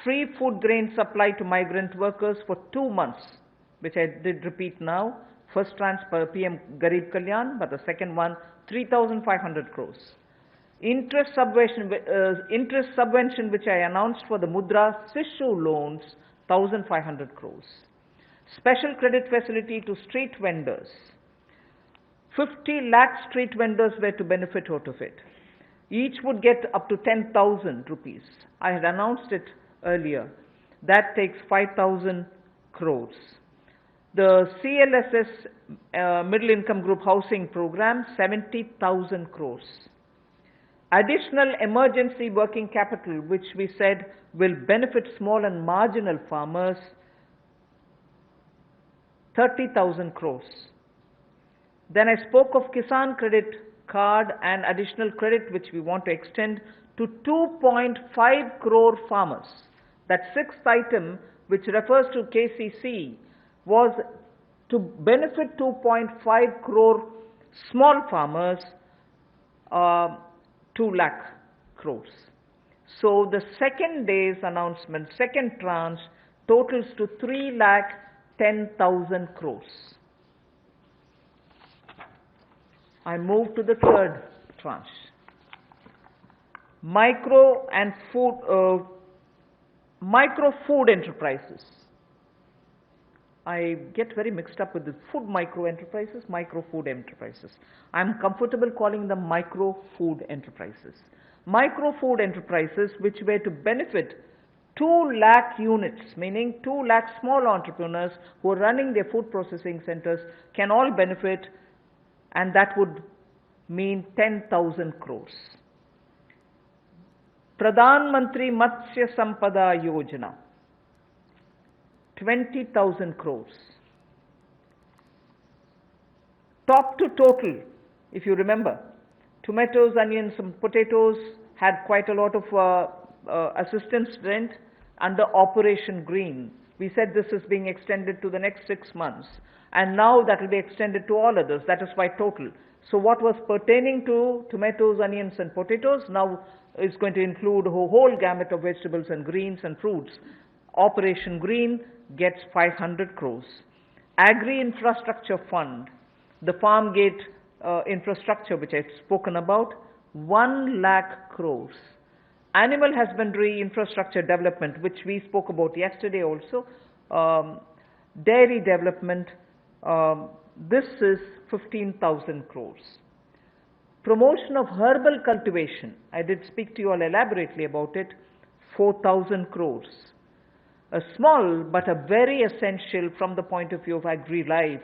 S1: free food grain supply to migrant workers for 2 months, which I did repeat now. First tranche per PM Garib Kalyan, but the second one, 3,500 crores. Interest subvention which I announced for the Mudra Sishu loans, 1,500 crores. Special credit facility to street vendors. 50 lakh street vendors were to benefit out of it. Each would get up to 10,000 rupees. I had announced it earlier. That takes 5,000 crores. The CLSS Middle Income Group Housing Program, 70,000 crores. Additional emergency working capital, which we said will benefit small and marginal farmers, 30,000 crores. Then I spoke of Kisan Credit Card and additional credit which we want to extend to 2.5 crore farmers. That sixth item, which refers to KCC, was to benefit 2.5 crore small farmers, 2 lakh crores. So the second day's announcement, second tranche, totals to 3,10,000 crores. I move to the third tranche. Micro food enterprises. I get very mixed up with the food micro enterprises, micro food enterprises. I'm comfortable calling them micro food enterprises. Micro food enterprises which were to benefit 2 lakh units, meaning 2 lakh small entrepreneurs who are running their food processing centers can all benefit, and that would mean 10,000 crores. Pradhan Mantri Matsya Sampada Yojana, 20,000 crores. Top to total, if you remember, tomatoes, onions and potatoes had quite a lot of assistance rent under Operation Green. We said this is being extended to the next 6 months, and now that will be extended to all others. That is why total. So what was pertaining to tomatoes, onions and potatoes now is going to include a whole gamut of vegetables and greens and fruits. Operation Green gets 500 crores. Agri Infrastructure Fund, the farm gate infrastructure which I've spoken about, 1 lakh crores. Animal Husbandry Infrastructure Development, which we spoke about yesterday also, dairy development, this is 15,000 crores. Promotion of herbal cultivation, I did speak to you all elaborately about it, 4,000 crores. A small but a very essential from the point of view of agri-life.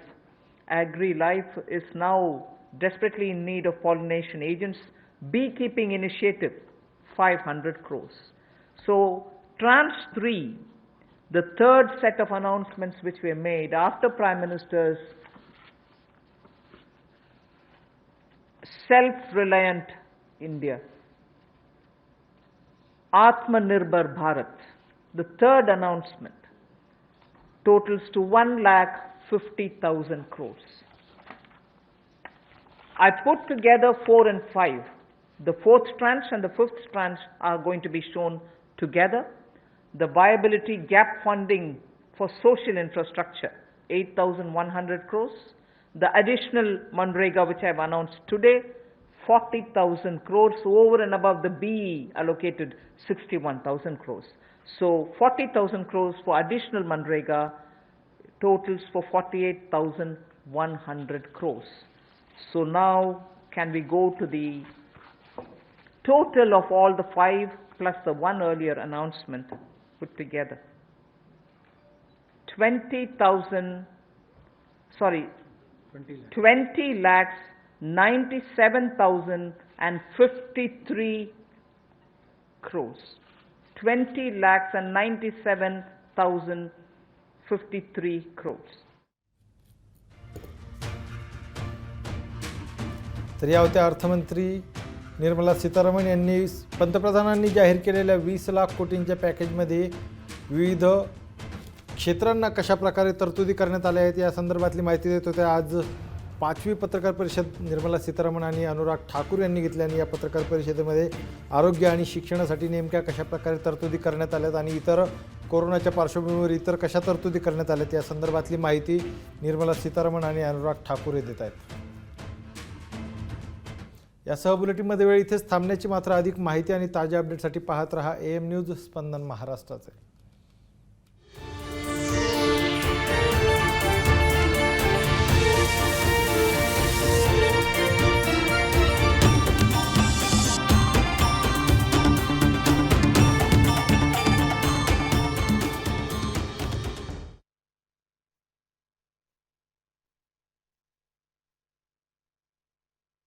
S1: Agri-life is now desperately in need of pollination agents. Beekeeping initiative, 500 crores. So, Tranche 3, the third set of announcements which were made after Prime Minister's self-reliant India, Atmanirbhar Bharat, the third announcement, totals to 1,50,000 crores. I put together 4 and 5. The fourth tranche and the fifth tranche are going to be shown together. The viability gap funding for social infrastructure, 8,100 crores. The additional Manrega which I have announced today, 40,000 crores over and above the BE allocated 61,000 crores. So 40,000 crores for additional Manrega totals for 48,100 crores. So now can we go to the total of all the 5 plus the one earlier announcement put together? 20 lakhs 97,053 crores. 20 lakhs and 97,053 crores.
S3: तर या होत्या अर्थमंत्री निर्मला सीतारामन यांनी पंतप्रधानांनी जाहीर केलेल्या 20 लाख कोटींच्या पॅकेजमध्ये विविध क्षेत्रांना कशा प्रकारे तरतुदी करण्यात आल्या आहेत या संदर्भातली माहिती देत होते. आज 5वी पत्रकार परिषद निर्मला सीतारामन आणि अनुराग ठाकूर यांनी घेतली आणि या पत्रकार परिषदेमध्ये आरोग्य आणि शिक्षणासाठी नेमक्या कशा प्रकारे तरतुदी करण्यात आल्यात आणि इतर कोरोनाच्या पार्श्वभूमीवर इतर कशा तरतुदी करण्यात आल्यात या संदर्भातली माहिती निर्मला सीतारामन आणि अनुराग ठाकूर देत आहेत. या बुलेटिनमध्ये वेळ इथेच थांबण्याची, मात्र अधिक माहिती आणि ताज्या अपडेटसाठी पाहत रहा AM न्यूज स्पंदन महाराष्ट्राचे.